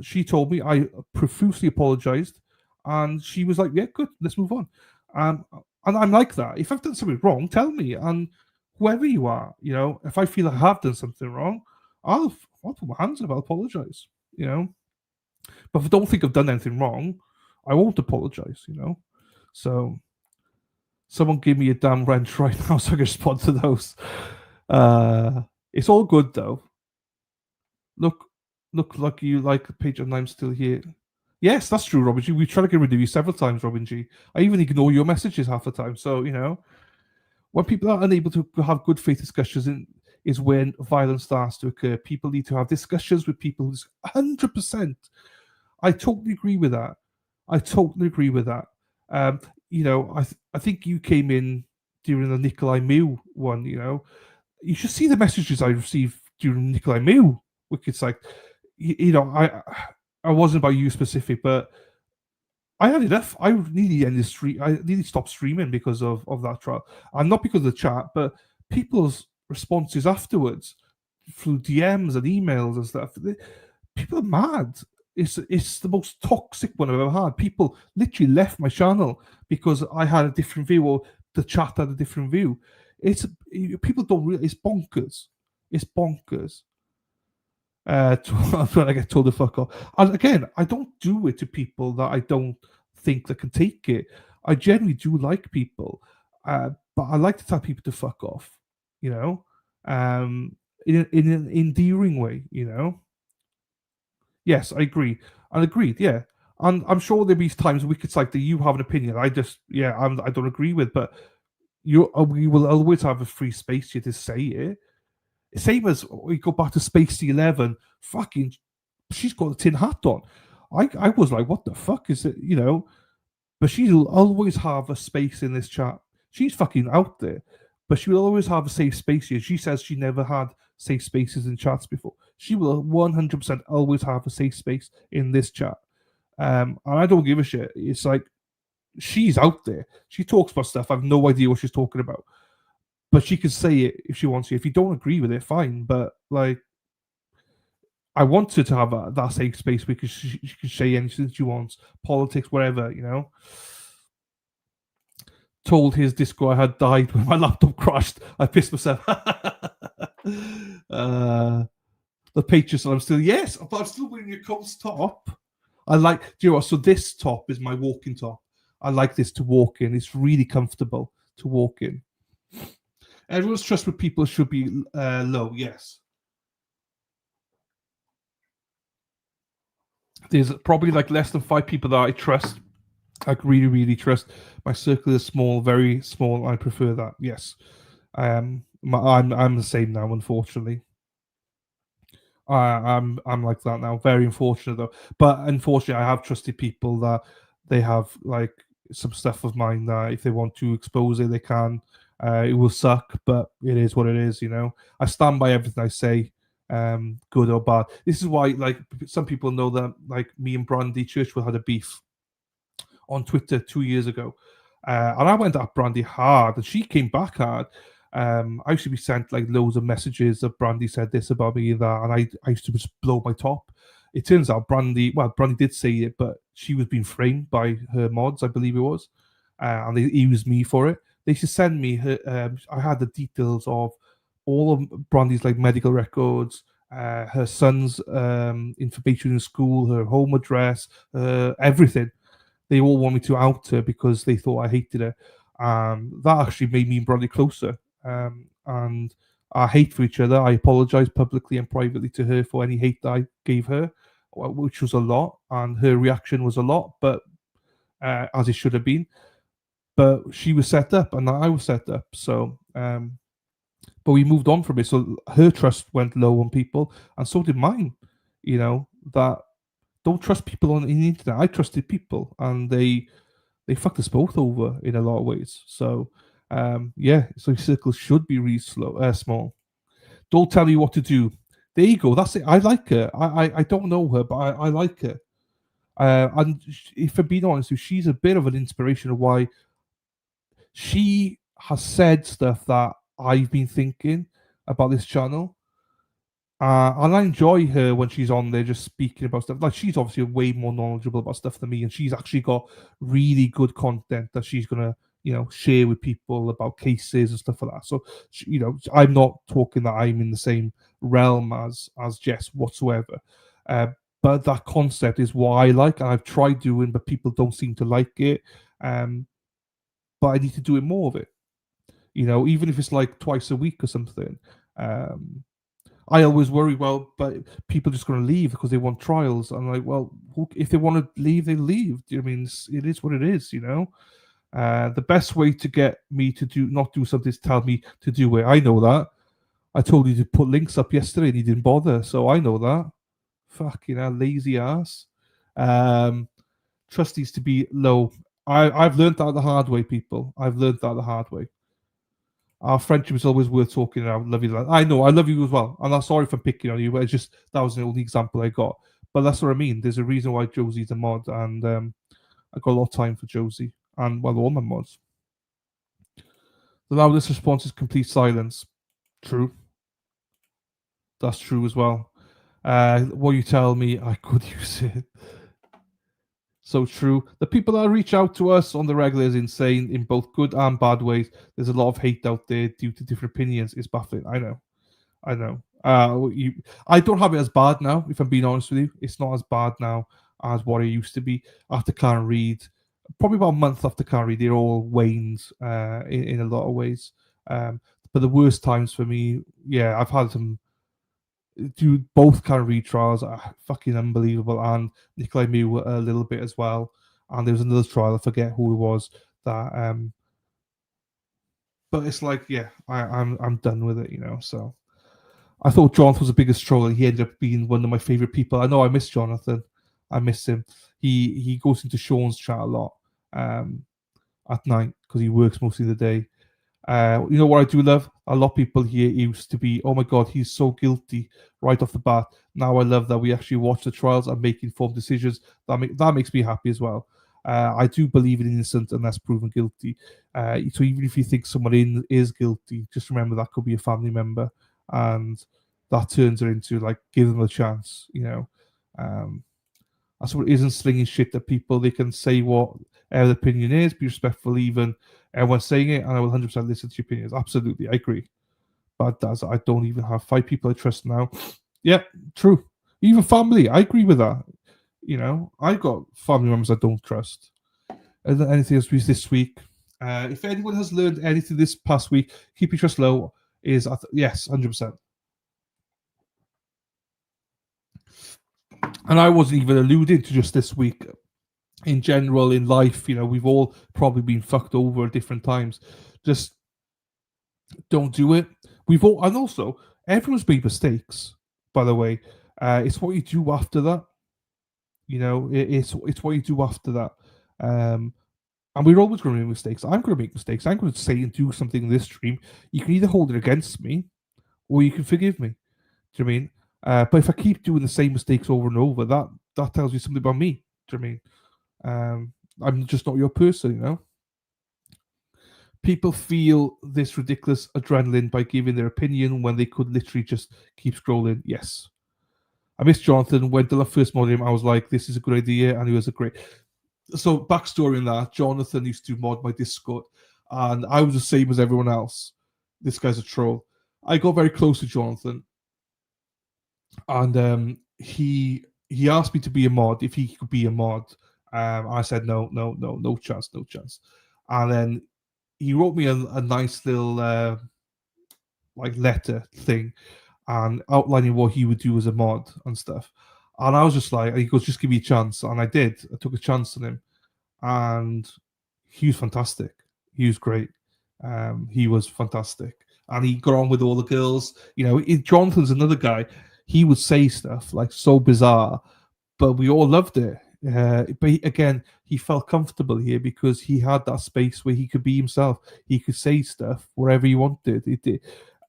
She told me, I profusely apologized, and she was like, "Yeah, good, let's move on." And I'm like that. If I've done something wrong, tell me. And whoever you are, if I feel I have done something wrong, I'll put my hands up. I'll apologize. But if I don't think I've done anything wrong, I won't apologize. So someone give me a damn wrench right now so I can respond to those. It's all good though. Look like you like the page and I'm still here. Yes, that's true, Robin G. We tried to get rid of you several times, Robin G. I even ignore your messages half the time. So, when people are unable to have good faith discussions is when violence starts to occur. People need to have discussions with people who's 100%. I totally agree with that. I think you came in during the Nikolai Mew one, You should see the messages I received during Nikolai Mew, which it's like, I wasn't about you specific, but I had enough. I nearly ended stream. I nearly stopped streaming because of that trial, and not because of the chat, but people's responses afterwards through DMs and emails and stuff. People are mad. It's the most toxic one I've ever had. People literally left my channel because I had a different view or the chat had a different view. People don't really. It's bonkers. It's bonkers. When I get told to fuck off. And again, I don't do it to people that I don't think that can take it. I generally do like people, but I like to tell people to fuck off, in an endearing way, Yes, I agree. And agreed, yeah. And I'm sure there'll be times we could like that you have an opinion. I don't agree with, but we will always have a free space here to say it. Same as we go back to Spacey 11, fucking, she's got a tin hat on. I was like, what the fuck is it, But she'll always have a space in this chat. She's fucking out there, but she will always have a safe space here. She says she never had safe spaces in chats before. She will 100% always have a safe space in this chat. And I don't give a shit. It's like, she's out there. She talks about stuff. I have no idea what she's talking about. But she can say it if she wants to. If you don't agree with it, fine. But like, I want her to have that safe space because she can say anything she wants, politics, whatever, Told his Discord I had died when my laptop crashed. I pissed myself. The Patreon, I'm still, yes, but I'm still wearing a Colts top. I like, do you know what? So this top is my walking top. I like this to walk in. It's really comfortable to walk in. Everyone's trust with people should be low, yes. There's probably like less than 5 people that I trust. I really, really trust. My circle is small, very small. I prefer that. Yes, I'm the same now. Unfortunately, I'm like that now. Very unfortunate though. But unfortunately, I have trusted people that they have like some stuff of mine that if they want to expose it, they can. It will suck, but it is what it is. I stand by everything I say. Good or bad. This is why, like, some people know that, like, me and Brandy Churchwell had a beef on Twitter 2 years ago, and I went at Brandy hard, and she came back hard. I used to be sent like loads of messages that Brandy said this about me and that, and I used to just blow my top. It turns out Brandy did say it, but she was being framed by her mods, I believe it was, and they used me for it. They should send me her. I had the details of all of Brandy's like medical records, her son's information in school, her home address, everything. They all want me to out her because they thought I hated her. That actually made me and Brandy closer. And our hate for each other, I apologized publicly and privately to her for any hate that I gave her, which was a lot, and her reaction was a lot, but as it should have been. But she was set up, and I was set up. So, but we moved on from it. So her trust went low on people, and so did mine. That don't trust people on the internet. I trusted people, and they fucked us both over in a lot of ways. So, so circles should be really small. Don't tell you what to do. There you go. That's it. I like her. I don't know her, but I like her. And if I'm being honest, she's a bit of an inspiration of why she has said stuff that I've been thinking about this channel. And I enjoy her when she's on there just speaking about stuff. Like, she's obviously way more knowledgeable about stuff than me, and she's actually got really good content that she's gonna, share with people about cases and stuff like that. So, I'm not talking that I'm in the same realm as Jess whatsoever. But that concept is what I like, and I've tried doing, but people don't seem to like it. But I need to do it more of it. Even if it's like twice a week or something. I always worry, well, but people are just going to leave because they want trials. I'm like, well, if they want to leave, they leave. I mean, it is what it is, The best way to get me to not do something is tell me to do it. I know that. I told you to put links up yesterday and you didn't bother, so I know that. Fucking hell, lazy ass. Trust needs to be low. I've learned that the hard way, people. I've learned that the hard way. Our friendship is always worth talking about. Love you. I know, I love you as well. And I'm sorry for picking on you, but it's just that was the only example I got. But that's what I mean. There's a reason why Josie's a mod, and I got a lot of time for Josie and all my mods. So now this response is complete silence. True. That's true as well. What you tell me, I could use it. So true. The people that reach out to us on the regular is insane in both good and bad ways. There's a lot of hate out there due to different opinions. It's baffling. I know. I don't have it as bad now, if I'm being honest with you. It's not as bad now as what it used to be. After Karen Reid, probably about a month after Karen Reid, they're all waned in a lot of ways. But the worst times for me, yeah, I've had some. Dude, both Karen Reid trials are fucking unbelievable, and Nikolai Mew a little bit as well. And there was another trial, I forget who it was, that but it's like, yeah, I'm done with it, So I thought Jonathan was the biggest troll, and he ended up being one of my favorite people. I know I miss Jonathan. I miss him. He goes into Sean's chat a lot at night because he works most of the day. You know what I do love? A lot of people here used to be, oh my God, he's so guilty right off the bat. Now I love that we actually watch the trials and make informed decisions. That makes me happy as well. I do believe in innocent unless proven guilty. So even if you think someone is guilty, just remember that could be a family member, and that turns it into like, give them a chance. That's what it isn't slinging shit at people. They can say what their opinion is, be respectful, even everyone's saying it, and I will 100% listen to your opinions. Absolutely, I agree. But I don't even have 5 people I trust now. Yeah, true. Even family, I agree with that. I've got family members I don't trust. And anything else this week? If anyone has learned anything this past week, keep your trust low. Yes, 100%. And I wasn't even alluding to just this week. In general, in life, we've all probably been fucked over at different times. Just don't do it. And also, everyone's made mistakes, by the way. It's what you do after that. It's what you do after that. And we're always going to make mistakes. I'm going to make mistakes. I'm going to say and do something in this stream. You can either hold it against me, or you can forgive me. Do you know what I mean? But if I keep doing the same mistakes over and over, that tells you something about me. Do you know what I mean? I'm just not your person, People feel this ridiculous adrenaline by giving their opinion when they could literally just keep scrolling. Yes. I miss Jonathan. When Dylan first modded him, I was like, this is a good idea, and he was a great. So, backstory in that, Jonathan used to mod my Discord, and I was the same as everyone else. This guy's a troll. I got very close to Jonathan, and he asked me to be a mod, if he could be a mod. I said no chance. And then he wrote me a nice little like letter thing, and outlining what he would do as a mod and stuff. And I was just like, he goes, just give me a chance. And I did. I took a chance on him, and he was fantastic. He was great. He was fantastic, and he got on with all the girls. Jonathan's another guy. He would say stuff like so bizarre, but we all loved it. But he felt comfortable here because he had that space where he could be himself. He could say stuff wherever he wanted.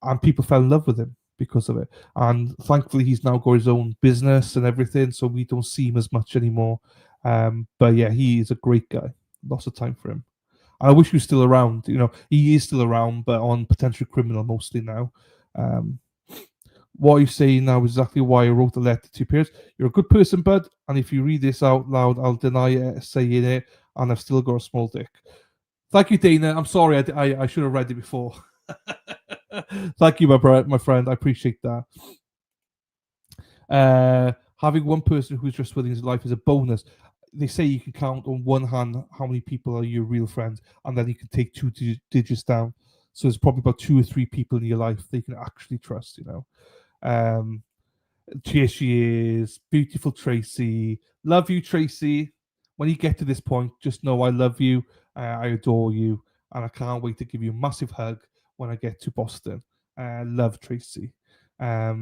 And people fell in love with him because of it. And thankfully, he's now got his own business and everything, so we don't see him as much anymore. But yeah, he is a great guy. Lots of time for him. I wish he was still around. You know, he is still around, but on Potential Criminal mostly now. What you say now is exactly why I wrote the letter to your parents. You're a good person, bud, and if you read this out loud, I'll deny it, saying it, and I've still got a small dick. Thank you, Dana. I'm sorry, I should have read it before. Thank you, my friend. I appreciate that. Having one person who's trustworthy in his life is a bonus. They say you can count on one hand how many people are your real friends, and then you can take two digits down. So there's probably about 2 or 3 people in your life that you can actually trust. You know. Here she is, beautiful Tracy. Love you, Tracy. When you get to this point, just know I love you, I adore you, and I can't wait to give you a massive hug when I get to Boston. Love, Tracy. I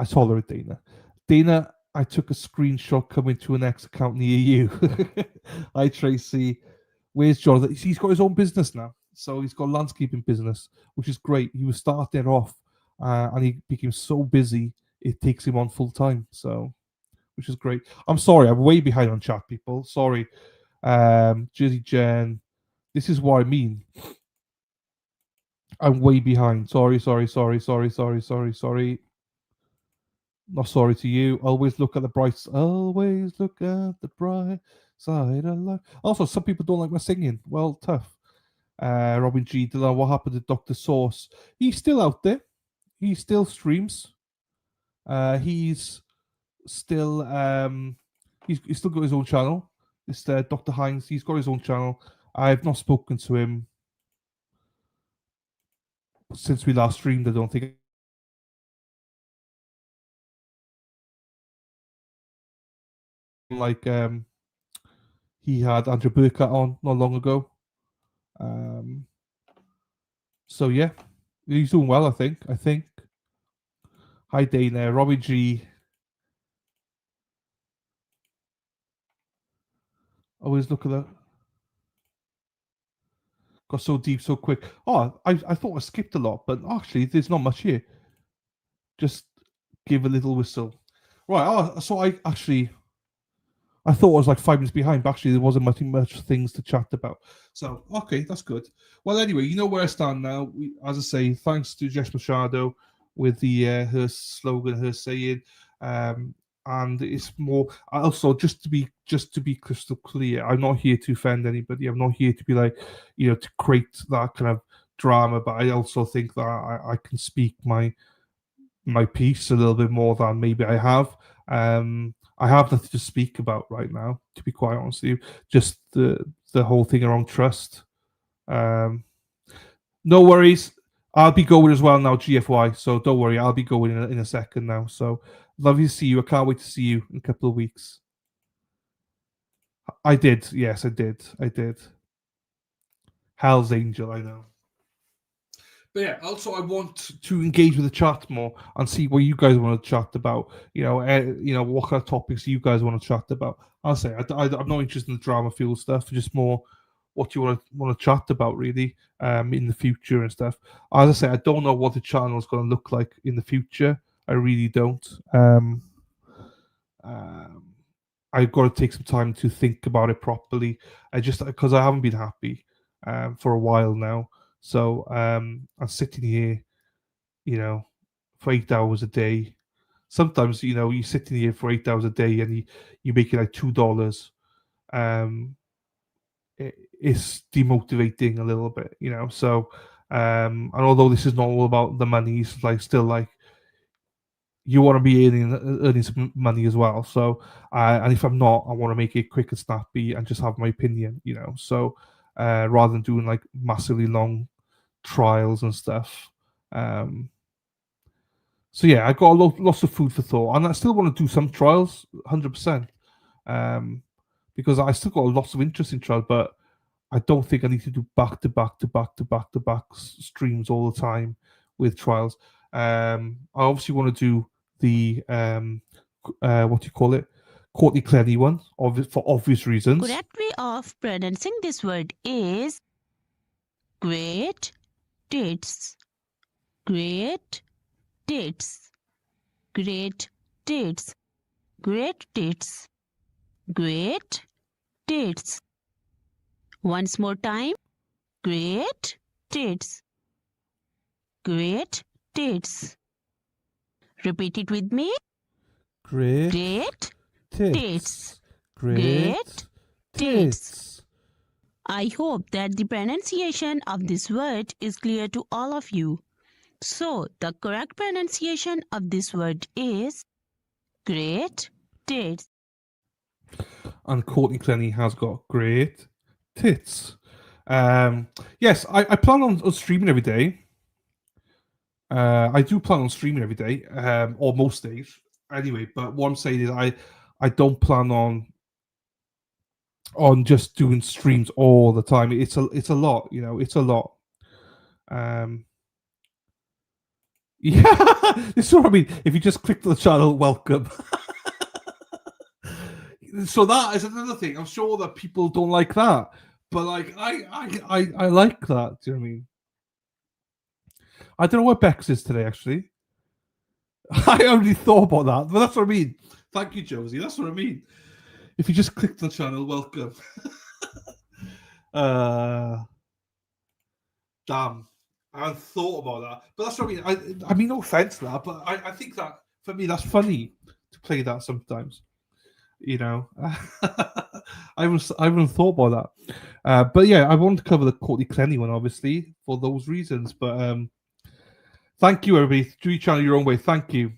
tolerate Dana. Dana, I took a screenshot coming to an ex account near you. Hi, Tracy. Where's Jonathan? He's got his own business now. So he's got a landscaping business, which is great. He was starting off and he became so busy, it takes him on full time. So, which is great. I'm sorry, I'm way behind on chat, people. Sorry. Jersey Jen. This is what I mean. I'm way behind. Sorry. Not sorry to you. Always look at the bright side of life. Also, some people don't like my singing. Well, tough. Robin G. Dillon, what happened to Dr. Sauce? He's still out there. He still streams. He's still he's still got his own channel. It's Dr. Hines. He's got his own channel. I've not spoken to him since we last streamed. I don't think. Like he had Andrew Burkett on not long ago. So yeah, he's doing well. I think. Hi Dana, Robbie G. Always look at that. Got so deep so quick. Oh, I thought I skipped a lot, but actually there's not much here. Just give a little whistle. Right. Oh, so I thought I was like 5 minutes behind, but actually there wasn't much things to chat about. So okay, that's good. Well, anyway, you know where I stand now. As I say, thanks to Jess Machado with the her slogan, her saying, and it's more also just to be crystal clear. I'm not here to offend anybody. I'm not here to be like, to create that kind of drama. But I also think that I can speak my piece a little bit more than maybe I have. I have nothing to speak about right now, to be quite honest with you. Just the whole thing around trust. No worries. I'll be going as well now, GFY. So don't worry, I'll be going in a second now. So lovely to see you. I can't wait to see you in a couple of weeks. I did. Yes, I did. Hell's Angel, I know. But yeah, also I want to engage with the chat more and see what you guys want to chat about. What kind of topics you guys want to chat about. I'll say I'm not interested in the drama field stuff. Just more what you want to chat about really in the future and stuff. As I say, I don't know what the channel is going to look like in the future. I really don't. I've got to take some time to think about it properly. Because I haven't been happy for a while now. So I'm sitting here, for 8 hours a day. Sometimes, you're sitting here for 8 hours a day and you're making like $2. It's demotivating a little bit, So, and although this is not all about the money, it's like still like you want to be earning some money as well. So, and if I'm not, I want to make it quick and snappy and just have my opinion, So, rather than doing like massively long trials and stuff. So yeah, I got lots of food for thought, and I still want to do some trials, 100%, because I still got lots of interesting trials, but I don't think I need to do back to back streams all the time with trials. I obviously want to do the what do you call it, Courtney Clenny one, for obvious reasons. Correct way of pronouncing this word is great dates. Great dates. Great dates. Great dates. Great tits. Once more time. Great tits. Great tits. Repeat it with me. Great Great tits. tits. Great Great tits. I hope that the pronunciation of this word is clear to all of you. So, the correct pronunciation of this word is great tits. And Courtney Clenny has got great tits. Yes, I plan on streaming every day. I do plan on streaming every day, or most days, anyway. But what I'm saying is, I don't plan on just doing streams all the time. It's a lot, you know. It's a lot. Yeah, this is what I mean. If you just click the channel, welcome. So that is another thing. I'm sure that people don't like that, but like I like that. Do you know what I mean? I don't know where Bex is today. Actually, I only thought about that, but that's what I mean. Thank you, Josie. That's what I mean. If you just click the channel, welcome. Damn, I hadn't thought about that, but that's what I mean. I mean, no offense to that, but I think that for me that's funny to play that sometimes. You know, I haven't thought about that. But yeah, I wanted to cover the Courtney Clenny one, obviously, for those reasons. But thank you, everybody. Do each channel your own way. Thank you.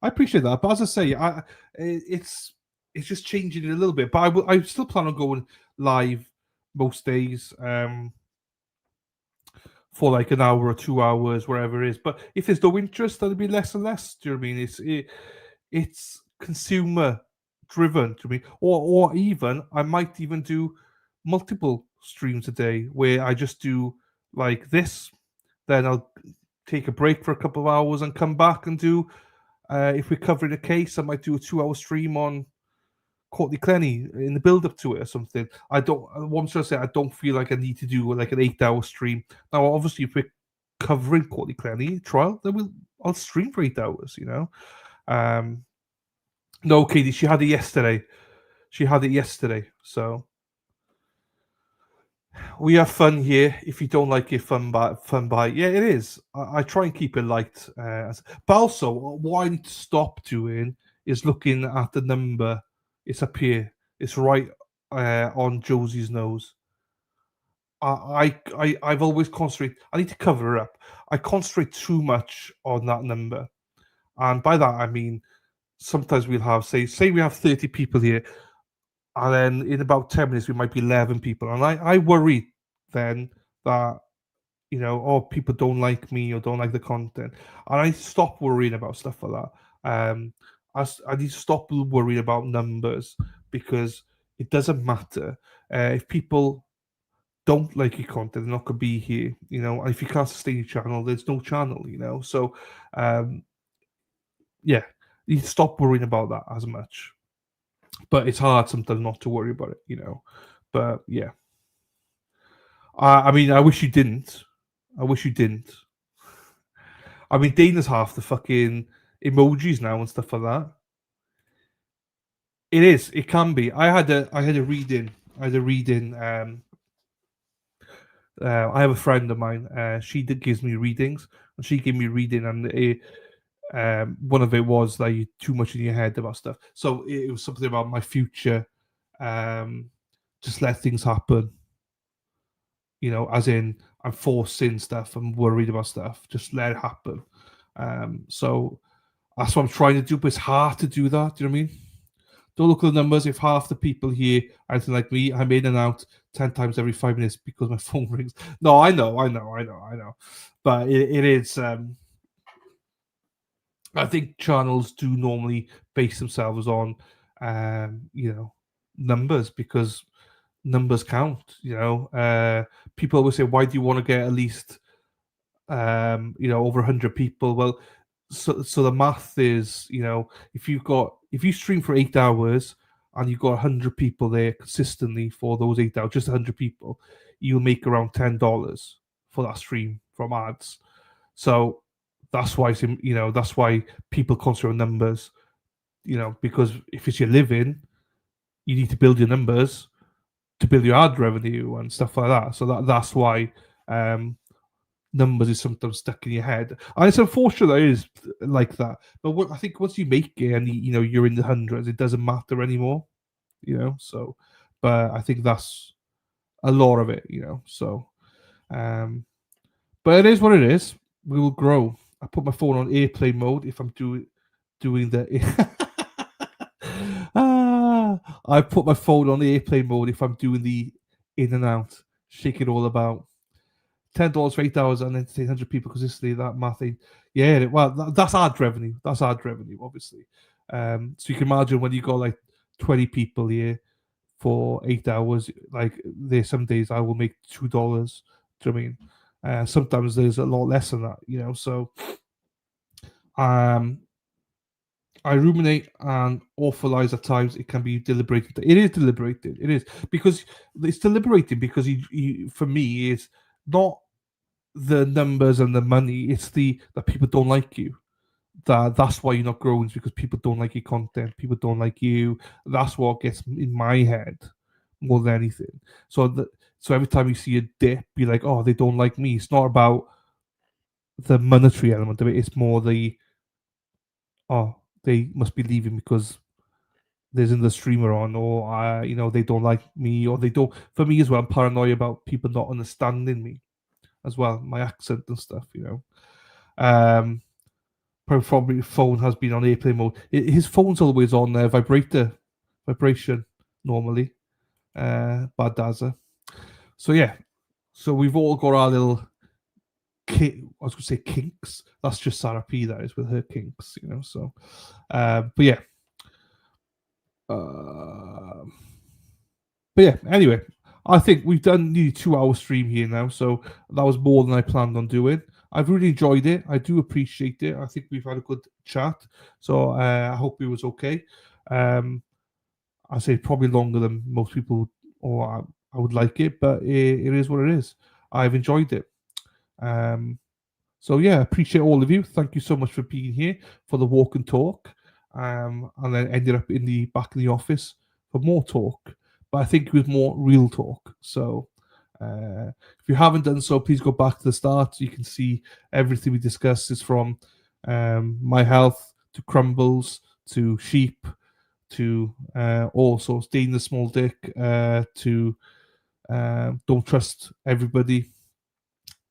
I appreciate that. But as I say, it's just changing it a little bit. But I still plan on going live most days. For like an hour or 2 hours, wherever it is. But if there's no interest, then it'll be less and less. Do you know what I mean? It's consumer driven to me, or even I might even do multiple streams a day where I just do like this, then I'll take a break for a couple of hours and come back and do. If we're covering a case, I might do a 2-hour stream on Courtney Clenny in the build up to it or something. What I'm trying to say, I don't feel like I need to do like an 8-hour stream. Now, obviously, if we're covering Courtney Clenny trial, then I'll stream for 8 hours, you know. No, Katie, she had it yesterday. So we have fun here. If you don't like it, fun by. Yeah, it is. I try and keep it light. But also, what I need to stop doing is looking at the number. It's up here. It's right on Josie's nose. I've always concentrated. I need to cover her up. I concentrate too much on that number, and by that I mean sometimes we'll have say we have 30 people here, and then in about 10 minutes we might be 11 people, and I worry then that, you know, oh, people don't like me or don't like the content, and I stop worrying about stuff like that. I need to stop worrying about numbers, because it doesn't matter. If people don't like your content, they're not going to be here, you know. If you can't sustain your channel, there's no channel, you know. So yeah, you stop worrying about that as much. But it's hard sometimes not to worry about it, you know. But yeah, I mean, I wish you didn't. I mean, Dana's half the fucking emojis now and stuff like that. It is. It can be. I had a reading. I have a friend of mine. She gives me readings, and she gave me a reading, and one of it was like too much in your head about stuff. So it was something about my future. Just let things happen. You know, as in I'm forcing stuff. I'm worried about stuff. Just let it happen. So that's what I'm trying to do, but it's hard to do that. Do you know what I mean? Don't look at the numbers. If half the people here are anything like me, I'm in and out 10 times every 5 minutes because my phone rings. No, I know. But it is. I think channels do normally base themselves on, you know, numbers, because numbers count. You know, people always say, "Why do you want to get at least, you know, over 100 people?" Well, so the math is, you know, if you stream for 8 hours and you've got 100 people there consistently for those 8 hours, just 100 people, you'll make around $10 for that stream from ads. So that's why you know, that's why people consider numbers, you know, because if it's your living, you need to build your numbers to build your ad revenue and stuff like that. So that's why numbers is sometimes stuck in your head, and it's unfortunate that it is like that. But I think once you make it and you're in the hundreds, it doesn't matter anymore. So, but I think that's a lot of it. So, but it is what it is. We will grow. I put my phone on airplane mode if I'm doing the. I put my phone on the airplane mode if I'm doing the in and out, shake it all about. $10 for 8 hours and entertain 100 people consistently. That math ain't. Yeah, well, that's ad revenue. That's ad revenue, obviously. So you can imagine when you got like 20 people here for 8 hours, like there's some days I will make $2. Do you know what I mean? Sometimes there's a lot less than that, So I ruminate and authorize at times. It can be deliberated. It is deliberated. It is because it's deliberating because for me, it's not the numbers and the money. It's that people don't like you. That's why you're not growing, is because people don't like your content. People don't like you. That's what gets in my head more than anything. So every time you see a dip, be like, oh, they don't like me. It's not about the monetary element of it. It's more they must be leaving because there's another streamer on, or they don't like me, or they don't. For me as well, I'm paranoid about people not understanding me as well, my accent and stuff. Probably phone has been on airplane mode. His phone's always on vibration normally. Bad Dazza. So yeah, so we've all got our little I was going to say kinks. That's just Sarah P. That is with her kinks, So, but yeah. But yeah. Anyway, I think we've done nearly 2-hour stream here now, so that was more than I planned on doing. I've really enjoyed it. I do appreciate it. I think we've had a good chat, so I hope it was okay. I say probably longer than most people, or I would like it, but it is what it is. I've enjoyed it. So yeah, appreciate all of you. Thank you so much for being here for the walk and talk, and then ended up in the back of the office for more talk. But I think it was more real talk. So if you haven't done so, please go back to the start. You can see everything we discussed is from my health to crumbles to sheep to all sorts, Dean the small dick to don't trust everybody,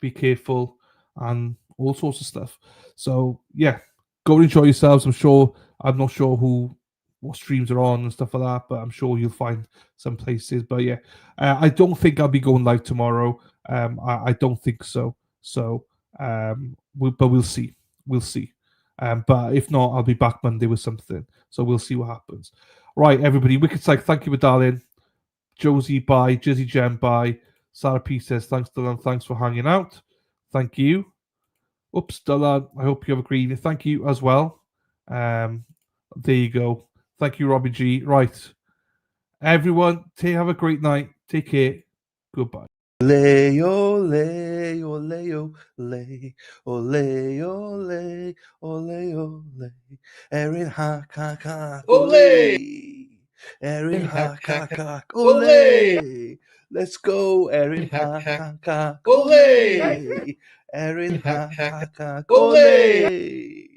be careful, and all sorts of stuff. So yeah, go enjoy yourselves. I'm not sure what streams are on and stuff like that, but I'm sure you'll find some places. But yeah, I don't think I'll be going live tomorrow. I don't think so. So but we'll see. We'll see. But if not, I'll be back Monday with something. So we'll see what happens. Right, everybody. Wicked Psych, thank you, darling. Josie, bye. Jizzy Gem, bye. Sarah P says, thanks, Dylan. Thanks for hanging out. Thank you. Oops, Dylan. I hope you have a great evening. Thank you as well. There you go. Thank you, Robbie G. Right. Everyone, have a great night. Take care. Goodbye. Ole, ole, ole, ole, ole, ole, ole, ole. Erin hack, hack, hack, ole. Erin hack, hack, hack, ole. Let's go, Erin hack, hack, hack, ole. Erin hack, hack, hack, ole.